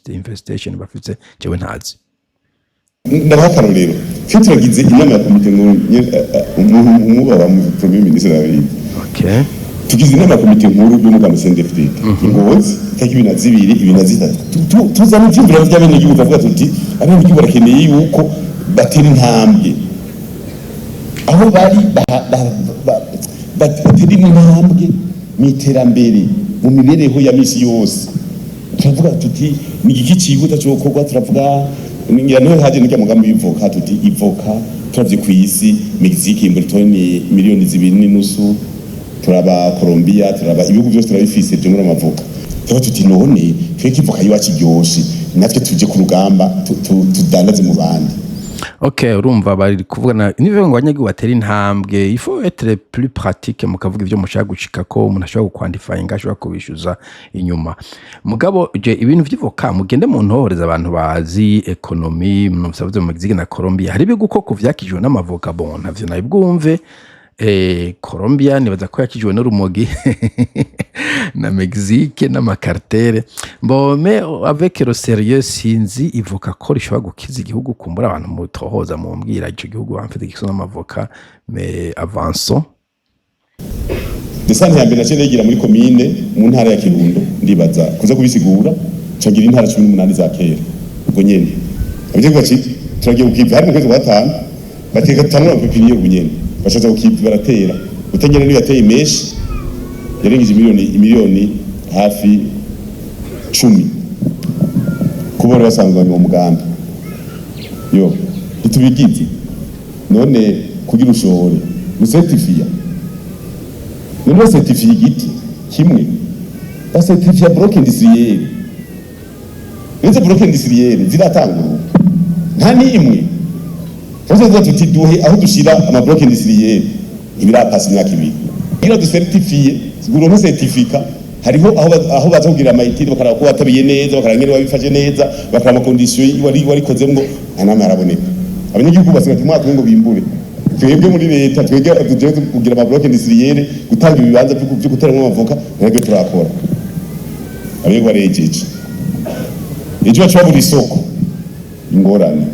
infestation bafite cyewe ntazi. Ndabakaro rero turagize inama ya komite nkuru wa premier ministre David. Okay. Tugize inama ya komite nkuru y'umugambi CNDD-FDD. Ingozi kaki ibina zitatu. Tuzana ivyumviro by'abene igihugu bavuga tuti abene igihugu barakeneye yuko batera intambwe. Aho bari batera intambwe mu iterambere mu mibereho ya misi yose. Turavuga tuti ni iki kibuta cyo gukorwa. Turavuga ngira no haje n'icyo mugambi w'ivoka tuti ivoka turavye ku isi Mexique imbutoni miliyoni 2.5 turaba Colombia turaba ibihugu byose turabifise byo muri amavuka. Tuti none tweke ivoka yiwacu iryoshe natwe tuje ku rugamba tudandaze mu bandi. Okay, urumva bari kuvugana niwe ngo abanyagihugu batera intambwe. Il faut être plus pratique mukavuga ivyo mushaka gucika ko umuntu ashobora guquantifyinga ashobora kubishuza inyuma. Mugabo je ibintu vy'ivoka mugende mu ntohoreza abantu bazi economy mu savuze mu Mexique na Colombia hari biguko kuvyakijwe n'amavoka bon navyo nabwumve Colombia nibaza ko yakijwe n'urumogi na Mexique n'amakartere mais avec le sérieux sinzi ivuka ko rishobora gukiza igihugu kumbura abantu mutohoza mumbwira ico gihugu en fait gikisona amavoka mais avançons. Desante ya mbere naciye nigira muri commune mu ntara ya Kirundo ndibaza kuza kubisigura cagira intara 18 za kera ubwo nyene abije bati turagiye kukiva hari mu kwezi kwa 5 bateka tanura pepiniye ubwo nyene bashaza kukiva baratera utengene niyo yateye meshi yarengije miliyoni hafi 10 kubora basangwa mu mugambi yo itubigize none kugira ushore musertifiya none certifiye igiti kimwe ba certifiye bloc industriel nze bloc industriel ziratangura nta ni imwe Tuzo tuti duhe aho dushira ama bloc industriel ibirapasi myaka ibiri gira du certifiye siguro no certificat hariho aho baza kugira amayitiri bakara ko batabiye neza bakara ngene babifashe neza bakara ama condition wari kozemwo anama araboneka abanyagihugu basigaye mwaka ngo bimbure twebwe muri leta twebwe tuje kugira ama bloc industriel gutanga ibibanza byo guteramwo amavoka nabyo turakora abego barejeje ejo bacu buri soko ingorane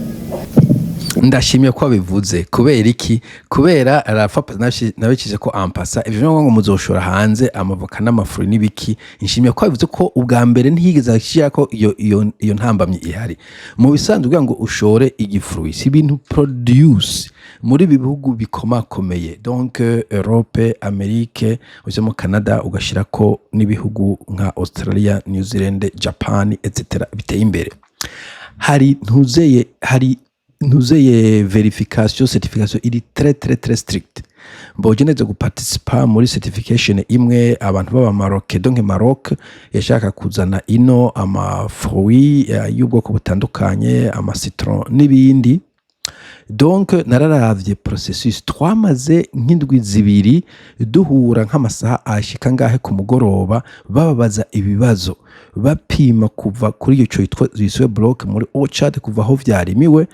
ndashimye ko bivuze kubera iki kubera arafapa nabikije ko ampasa ivyo ngo muzoshora hanze amavoka n'amafuri nibiki nshimye ko bivuze ko ubwa mbere ntiyigeze ashira ko iyo ntambamye ihari mu bisanzwe kugira ngo ushore igifruit si ibintu produce muri bihugu bikomakomeye donc Europe Amerique ujemo Canada ugashira ko nibihugu nka Australia New Zealand Japan etc biteye imbere hari ntuzeye verification certification iri très strict mboje neze guparticipa muri certification imwe abantu baba Maroc donc Maroc yashaka kuzana ino ama fruits y'ubwoko butandukanye ama citron n'ibindi donc nararavye processus twamaze nk'indwi zibiri duhura nk'amasaha ashika ngahe ku mugoroba bababaza ibibazo bapima kuva kuri iyo cyo yitwa block muri orchard kuva aho vyarimiwe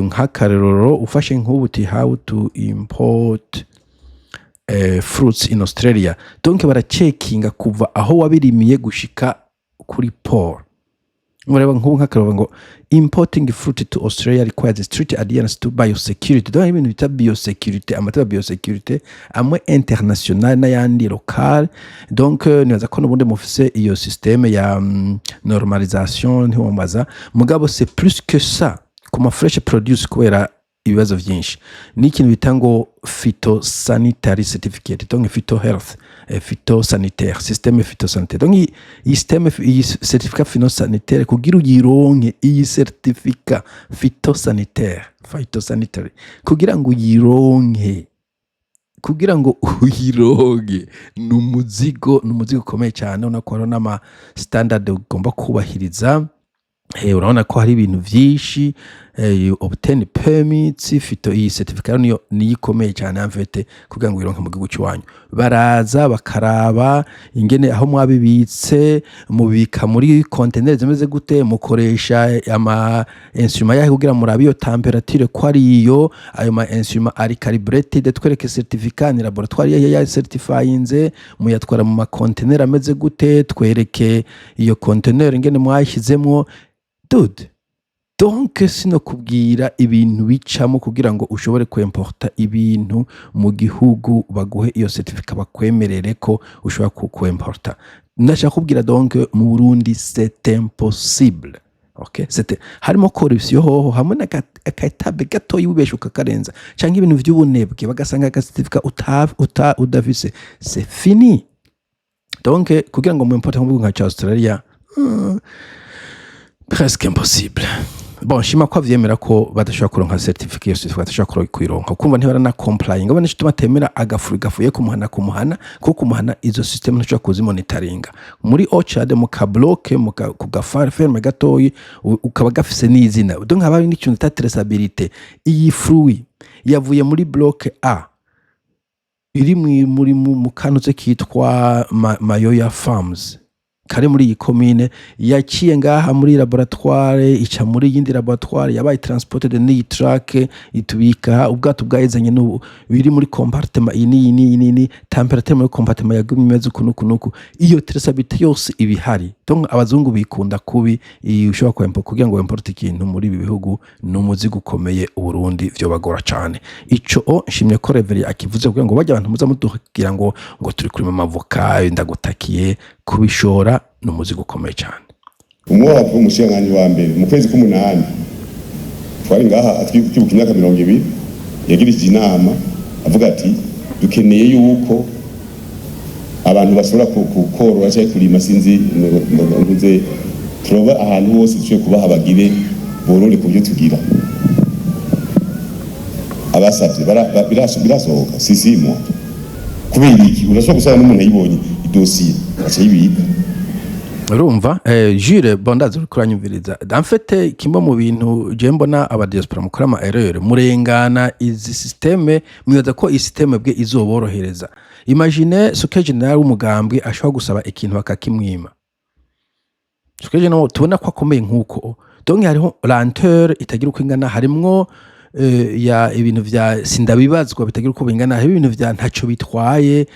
nk'akareroro ufashe nk'ubuti how to import fruits in Australia donc baracekinga kuva aho wabirimiye gushika kuri port mureba nk'ubu nk'akareroro ngo importing fruit to Australia requires strict adherence to biosecurity donc ibintu bita biosecurity amateka biosecurity amwe international n'ayandi local donc nibaza ko n'ubundi mufise iyo systeme ya normalisation ntiwombaza mugabo c'est plus que ça kuma fresh produce kubera ibibazo byinshi ni ikintu bitango phytosanitary certificate donc phytohealth phytosanitaire système phytosanitaire donc iyi système iyi certificat phytosanitaire kugira uyironke iyi certificat phytosanitary kugira ngo uyironke numuzigo ukomeye cyane unakora n'ama standard ugomba kubahiriza urabona ko hari ibintu byinshi obtain permits iyi certificate niyo niyikomeye cyane amfete kugira ngo ironke mu gihugu cy'wanyu baraza bakaraba ingene aho mwabibitse mubika muri container zimeze gute mukoresha ama instrument yahe kugira murabe iyo temperature ko ari iyo ayo ma instrument ari calibrated twereke certificate ni laboratoire ya certifyinze muyatwara mu ma container ameze gute twereke iyo container ingene mwayishizemwo dude donc sino kubwira ibintu bicamo kugira ngo ushobore kwimporta ibintu mu gihugu baguhe iyo certificate bakwemerere ko ushobora kwimporta ndashaka kubwira donc mu Burundi c'est impossible okay c'était harimo corruption hoho hamwe n'akatabe gato yubeshuka karenza canke ibintu by'ubunebwe bagasanga certificate udafise c'est fini donc kugira ngo mu importe mu gihugu nka Australia presque impossible. Bon, shima kwa vyemera ko badashobora kuronka certificate badashobora kuyironka kumva ntibara na complying abone cyo tumatemera agafuri gafuye kumuhana ko kumuhana izo system ntashobora kuzimonitoringa muri orchard mu ka block mu ku gafar ferme gatoyi ukaba gafise n'izina donc haba n'ikintu ta traceability iyi fruit yavuye muri block A iri muri mu kanuze kitwa Mayoya Farms kare muri iyi komine yaciye ngaha muri laboratoire ica muri yindi laboratoire yabaye transported n'iyi truck itubika ubwato bwahezanye n'ubu biri muri compartment ini temperature muri compartment yagumye imeze kunuku iyo traceability yose ibihari donc abazungu bikunda kubi ushobora kwempa kugira ngo import ikintu muri ibi bihugu n'umuzigo ukomeye Burundi vyo bagora cyane ico nshimye ko Reverie akivuze kugira ngo bajya abantu muza mudugira ngo turi kuri mavoka ndagutakiye kubishora n'umuzigo ukomeye cyane umwaka w'umushikiranganji wa mbere mu kwezi k'umunani twari ngaha atwibuka imyaka 20 yagirije inama avuga ati dukeneye yuko abantu bashobora kukorora cyangwa kurima sinzi ntuze turoba ahantu hose dushobora kubaha bagire borore ku byo tugira abasabye birasohoka sisimo kubera iki urashobora gusaba n'umuntu ayibonye idosiye acayibika urumva Jules Bondazi kuranyumviriza damfete kimwe mu bintu je mbona aba diaspora mukora ama erreur murengana izi systeme mwibaza ko iyi systeme bwe izoborohereza imagine suke general umugambwe ashobora gusaba ikintu bakakimwima suke general tubona ko akomeye nkuko donc hariho lenteur itagira uko ingana harimwo ya ibintu vya sindabibazwa bitagira uko bingana hari ibintu vya ntaco bitwaye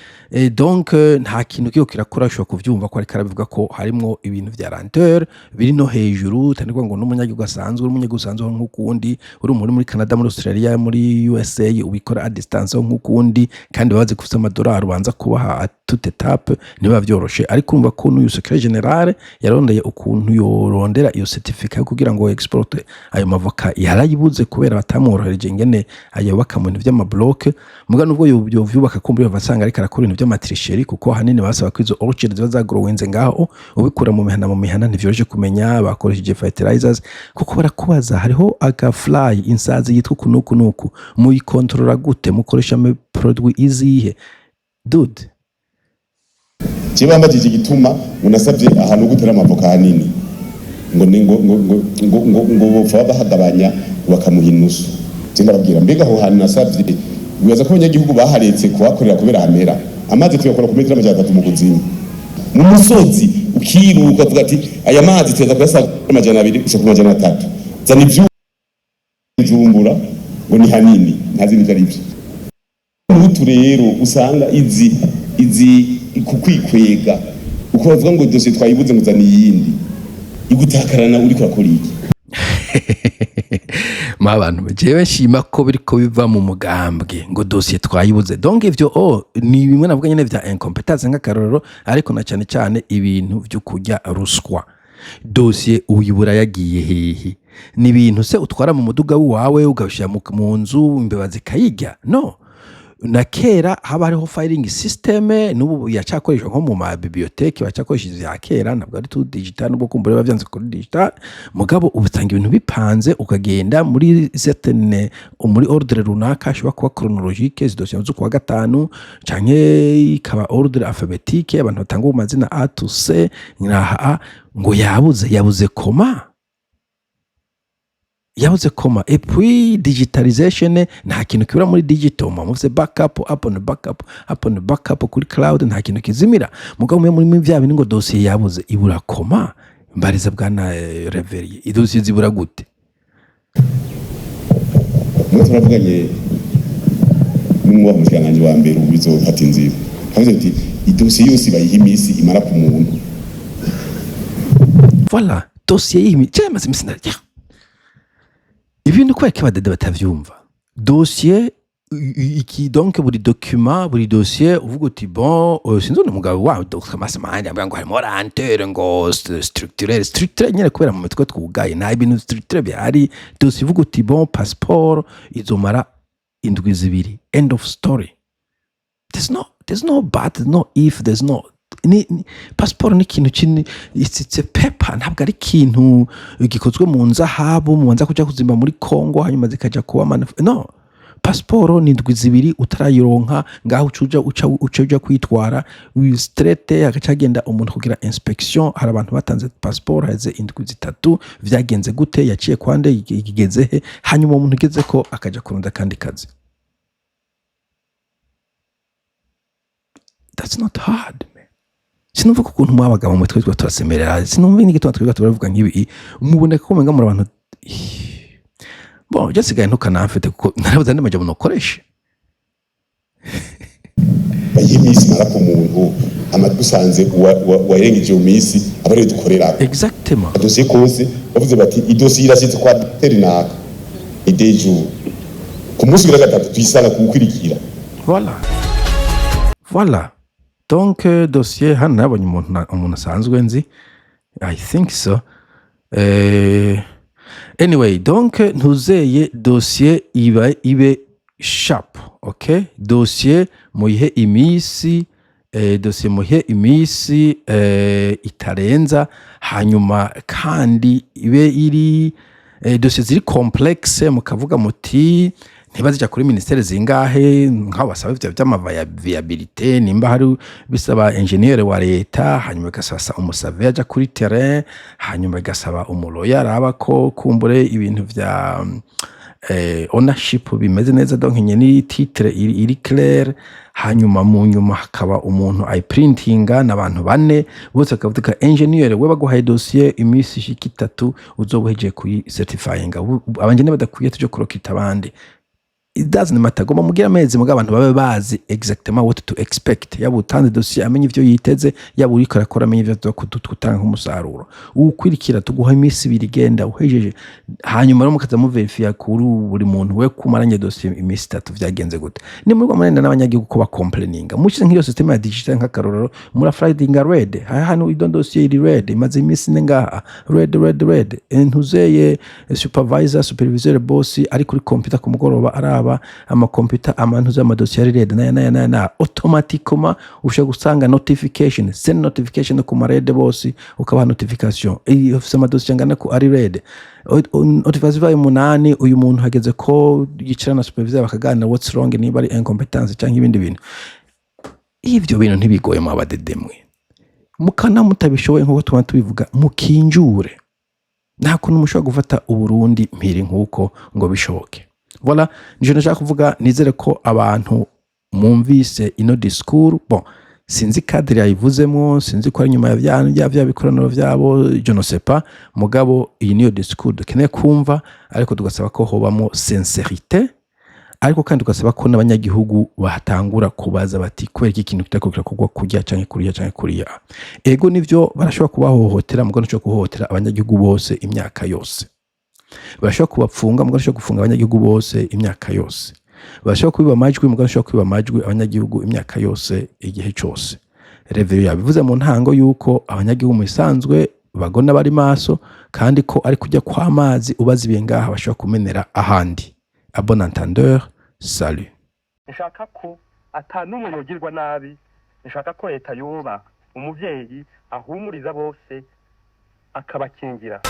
donc nta kintu kiyo kirakora sho kuvyumva ko ari karabivuga ko harimo ibintu vya lenteur biri no hejuru tanirwa ngo n'umunyagirwa asanzwe n'umunyagusanzwe nk'ukundi uri muri Canada muri Australia muri USA ubikora a distance nk'ukundi kandi babaze kufisa amadolari ubanza kubaha toute étape niba vyoroshe ariko umva ko n'uyu secrétaire général yarondeye ukuntu yorondera iyo certificat kugira ngo export ayo mavoka yarayibuze kubera batamworohereje ngene ayobaka mu bintu vy'amablock muga nubwo yo vyubaka kumbura basanga ariko arakora ibintu vy'amatricherie kuko hanini basaba kwizo orchard ziba zagrowenze ngaho ubikura mu mihana ntivyoroshe kumenya bakoresheje fertilizers kuko barakubaza hariho aga fly insazi yitwa kunuku muyikontrola gute mukoresha me produit izihe dude Chiba mbajije gituma unasabye ahantu gutera amavoka hanini ngo bopfa bahagabanya bakamuhinusu cyenda babwira mbega aho hantu nasabye bibaza ko abanyagihugu baharetse kuhakorera kubera hamera amazi tuyakora ku metero amajana 3 mu kuzimu mu musozi ukiruka uvuga ati aya mazi teza kuyasa amajana 2 gushika ku majana 3 zana ivyumbura ngo ni hanini ntazi n'ibyo utu rero usanga izi kukwikwega uko bavuga ngo dosiye twayibuze ngo zani yindi igutakarana uri kurakora iki abantu jewe shima ko biriko biva mu mugambwe ngo dosiye twayibuze donc ivyo ni bimwe navuga nyene vya incompetence nk'akarorero ariko na cyane ibintu byo kujya ruswa dosiye uyibura yagiye hehe ni ibintu se utwara mu muduga wawe ugashya mu nzu imbeba zikayijya no na kera haba hariho filing system n'ubu yacakoreshwa nko mu ma bibliothèque bacakoresha ya kera nabwo ari tu digital n'ubwo kumbure bavyanze kuri digital mugabo ubutanga ibintu bipanze ukagenda muri certaine muri ordre runaka ashobora kuba chronologique zidosiye zo kuwa gatanu canke ikaba ordre alphabétique abantu batanga amazina A to C ngo yabuze et puis digitalization nta kintu kibura muri digital muvye backup upon backup kuri cloud nta kintu kizimira mugabo muri vya bintu ngo dossier yabuze ibura koma mbariza bwana Reverie idosiye zibura gute turavuganye n'umwe mu cyanganje wa mbere ubizofata inzira havuze ati idosiye yose bayiha imisi imara ku muntu voilà dossier yimi cyama simisina ibintu kweke badede batavyumva dossier iki donc buri document buri dossier uvuga uti bon sinzo n'umugabo wa Dr Masamanya ngo harimo lenteur ngo structurel nyene kubera mu mitwe twugaye nta ibintu structurel byari dossier uvuga uti bon passeport izomara indwi zibiri end of story there's no but there's no if there's no passport ni kintu kini it's a paper ntabwo ari kintu gikozwe mu nzahabu mubanza kujya kuzimba muri Kongo hanyuma zikaja kuba no passport ni indwi zibiri utarayironka ngaho uca kwitwara straight agacagenda umuntu kugira inspection hari abantu batanze passport haze indwi zitatu vyagenze gute yaciye kwande igeze he hanyuma umuntu ugeze ko akaja kurunda kandi kazi that's not hard. sinumva ko ukuntu mwabagabo mu twitwa turasemerera sinumva n'igituma twitwa turavuga nk'ibi muboneka ko menga muri abantu bon jasigaye ntukanamfite kuko narabuze andi majambo nokoresha bayimisi mara ku muntu amadusanze warengeje mu misi abari dukorera exactement dosiye kose bavuze bati idosiye irashitse kwa Terinaka idejo ku munsi wa gatatu tuyisanga kukwirikira voilà donc dossier hano nabonye umuntu asanzwe nzi I think so anyway donc ntuzeye dossier ibe sharp okay dossier muyihe imisi dossier muyihe imisi itarenza hanyuma kandi ibe iri dossier ziri complexe mukavuga muti ntibazija kuri ministere zingahe nk'aho basaba ivyo vy'amaviabilité nimba hari bisaba ingénieur wa leta hanyuma gasasa umusave aja kuri terrain hanyuma gasaba umuloya araba ko kumbure ibintu vya ownership bimeze neza donc nyene titre iri clair hanyuma mu nyuma hakaba umuntu ay printinga n'abantu bane bose akavuga engineer we baguhaye dossier imisi shiki 3 uzobuheje kuyi certifyinga abanje badakwiye tuje kurokita abandi it doesn't matter goma mugira amezi muga abantu babe bazi exactement what to expect yabo utanze dossier amenye ivyo yiteze yabo uri karakora amenye ivyo tukutanga umusaruro ukwirikira tuguha imisi birigenda uhejeje hanyuma no mukaza mu verify kuri buri muntu we kumaranye dossier imisi 3 vyagenze gute ni muri gwamanenda n'abanyagihugu ko ba complaininga mukize nk'iyo system ya digital nk'akarorero muri Friday red hano idon dossier iri red imaze imisi nengaha red ntuzeye supervisor boss ari kuri computer ku mugoroba araba ama computer amantu za madosiye red na automatiquement usha gusanga notification send notification ku marede bose ukaba notification office amadosiye ngana ko ari red notification y'umunani uyu muntu hageze ko yicara na supervisor bakagana what's wrong niba ari incompetence cyangwa ibindi bintu ivyo bintu ntibigoye mu abadedemwe mukana mutabishoboye nko tuma tubivuga mukinjure nta kuntu mushobora gufata uburundi mpiri nkuko ngo bishoboke voilà nije nashaka kuvuga nizere ko abantu mumvise ino discours bon sinzi cadre yayivuzemo sinzi ko ari nyuma ya bikoraniro vyabo je ne sais pas mugabo iyi niyo discours dukeneye kumva ariko tugasaba ko hobamo sincérité ariko kandi tugasaba ko n'abanyagihugu bahatangura kubaza bati kubera iki kintu kitakokira kugwa kujya canke kuriya ego nivyo barashobora kubahohotera mugabo cyo kuhohotera abanyagihugu bose imyaka yose bashobora kubapfunga mugabo cyo gufunga abanyagihugu bose imyaka yose bashobora kubiba amajwi mugabo cyo kubiba amajwi abanyagihugu imyaka yose igihe cyose revero yabivuze mu ntango yuko abanyagihugu mu isanzwe bagona bari maso kandi ko ari kujya kwa amazi ubazibiye ngaha bashobora kumenera ahandi a bon entendeur salut nshaka ko atanumwe yogirwa nabi nshaka ko leta yoba umuvyeyi ahumuriza bose akabakingira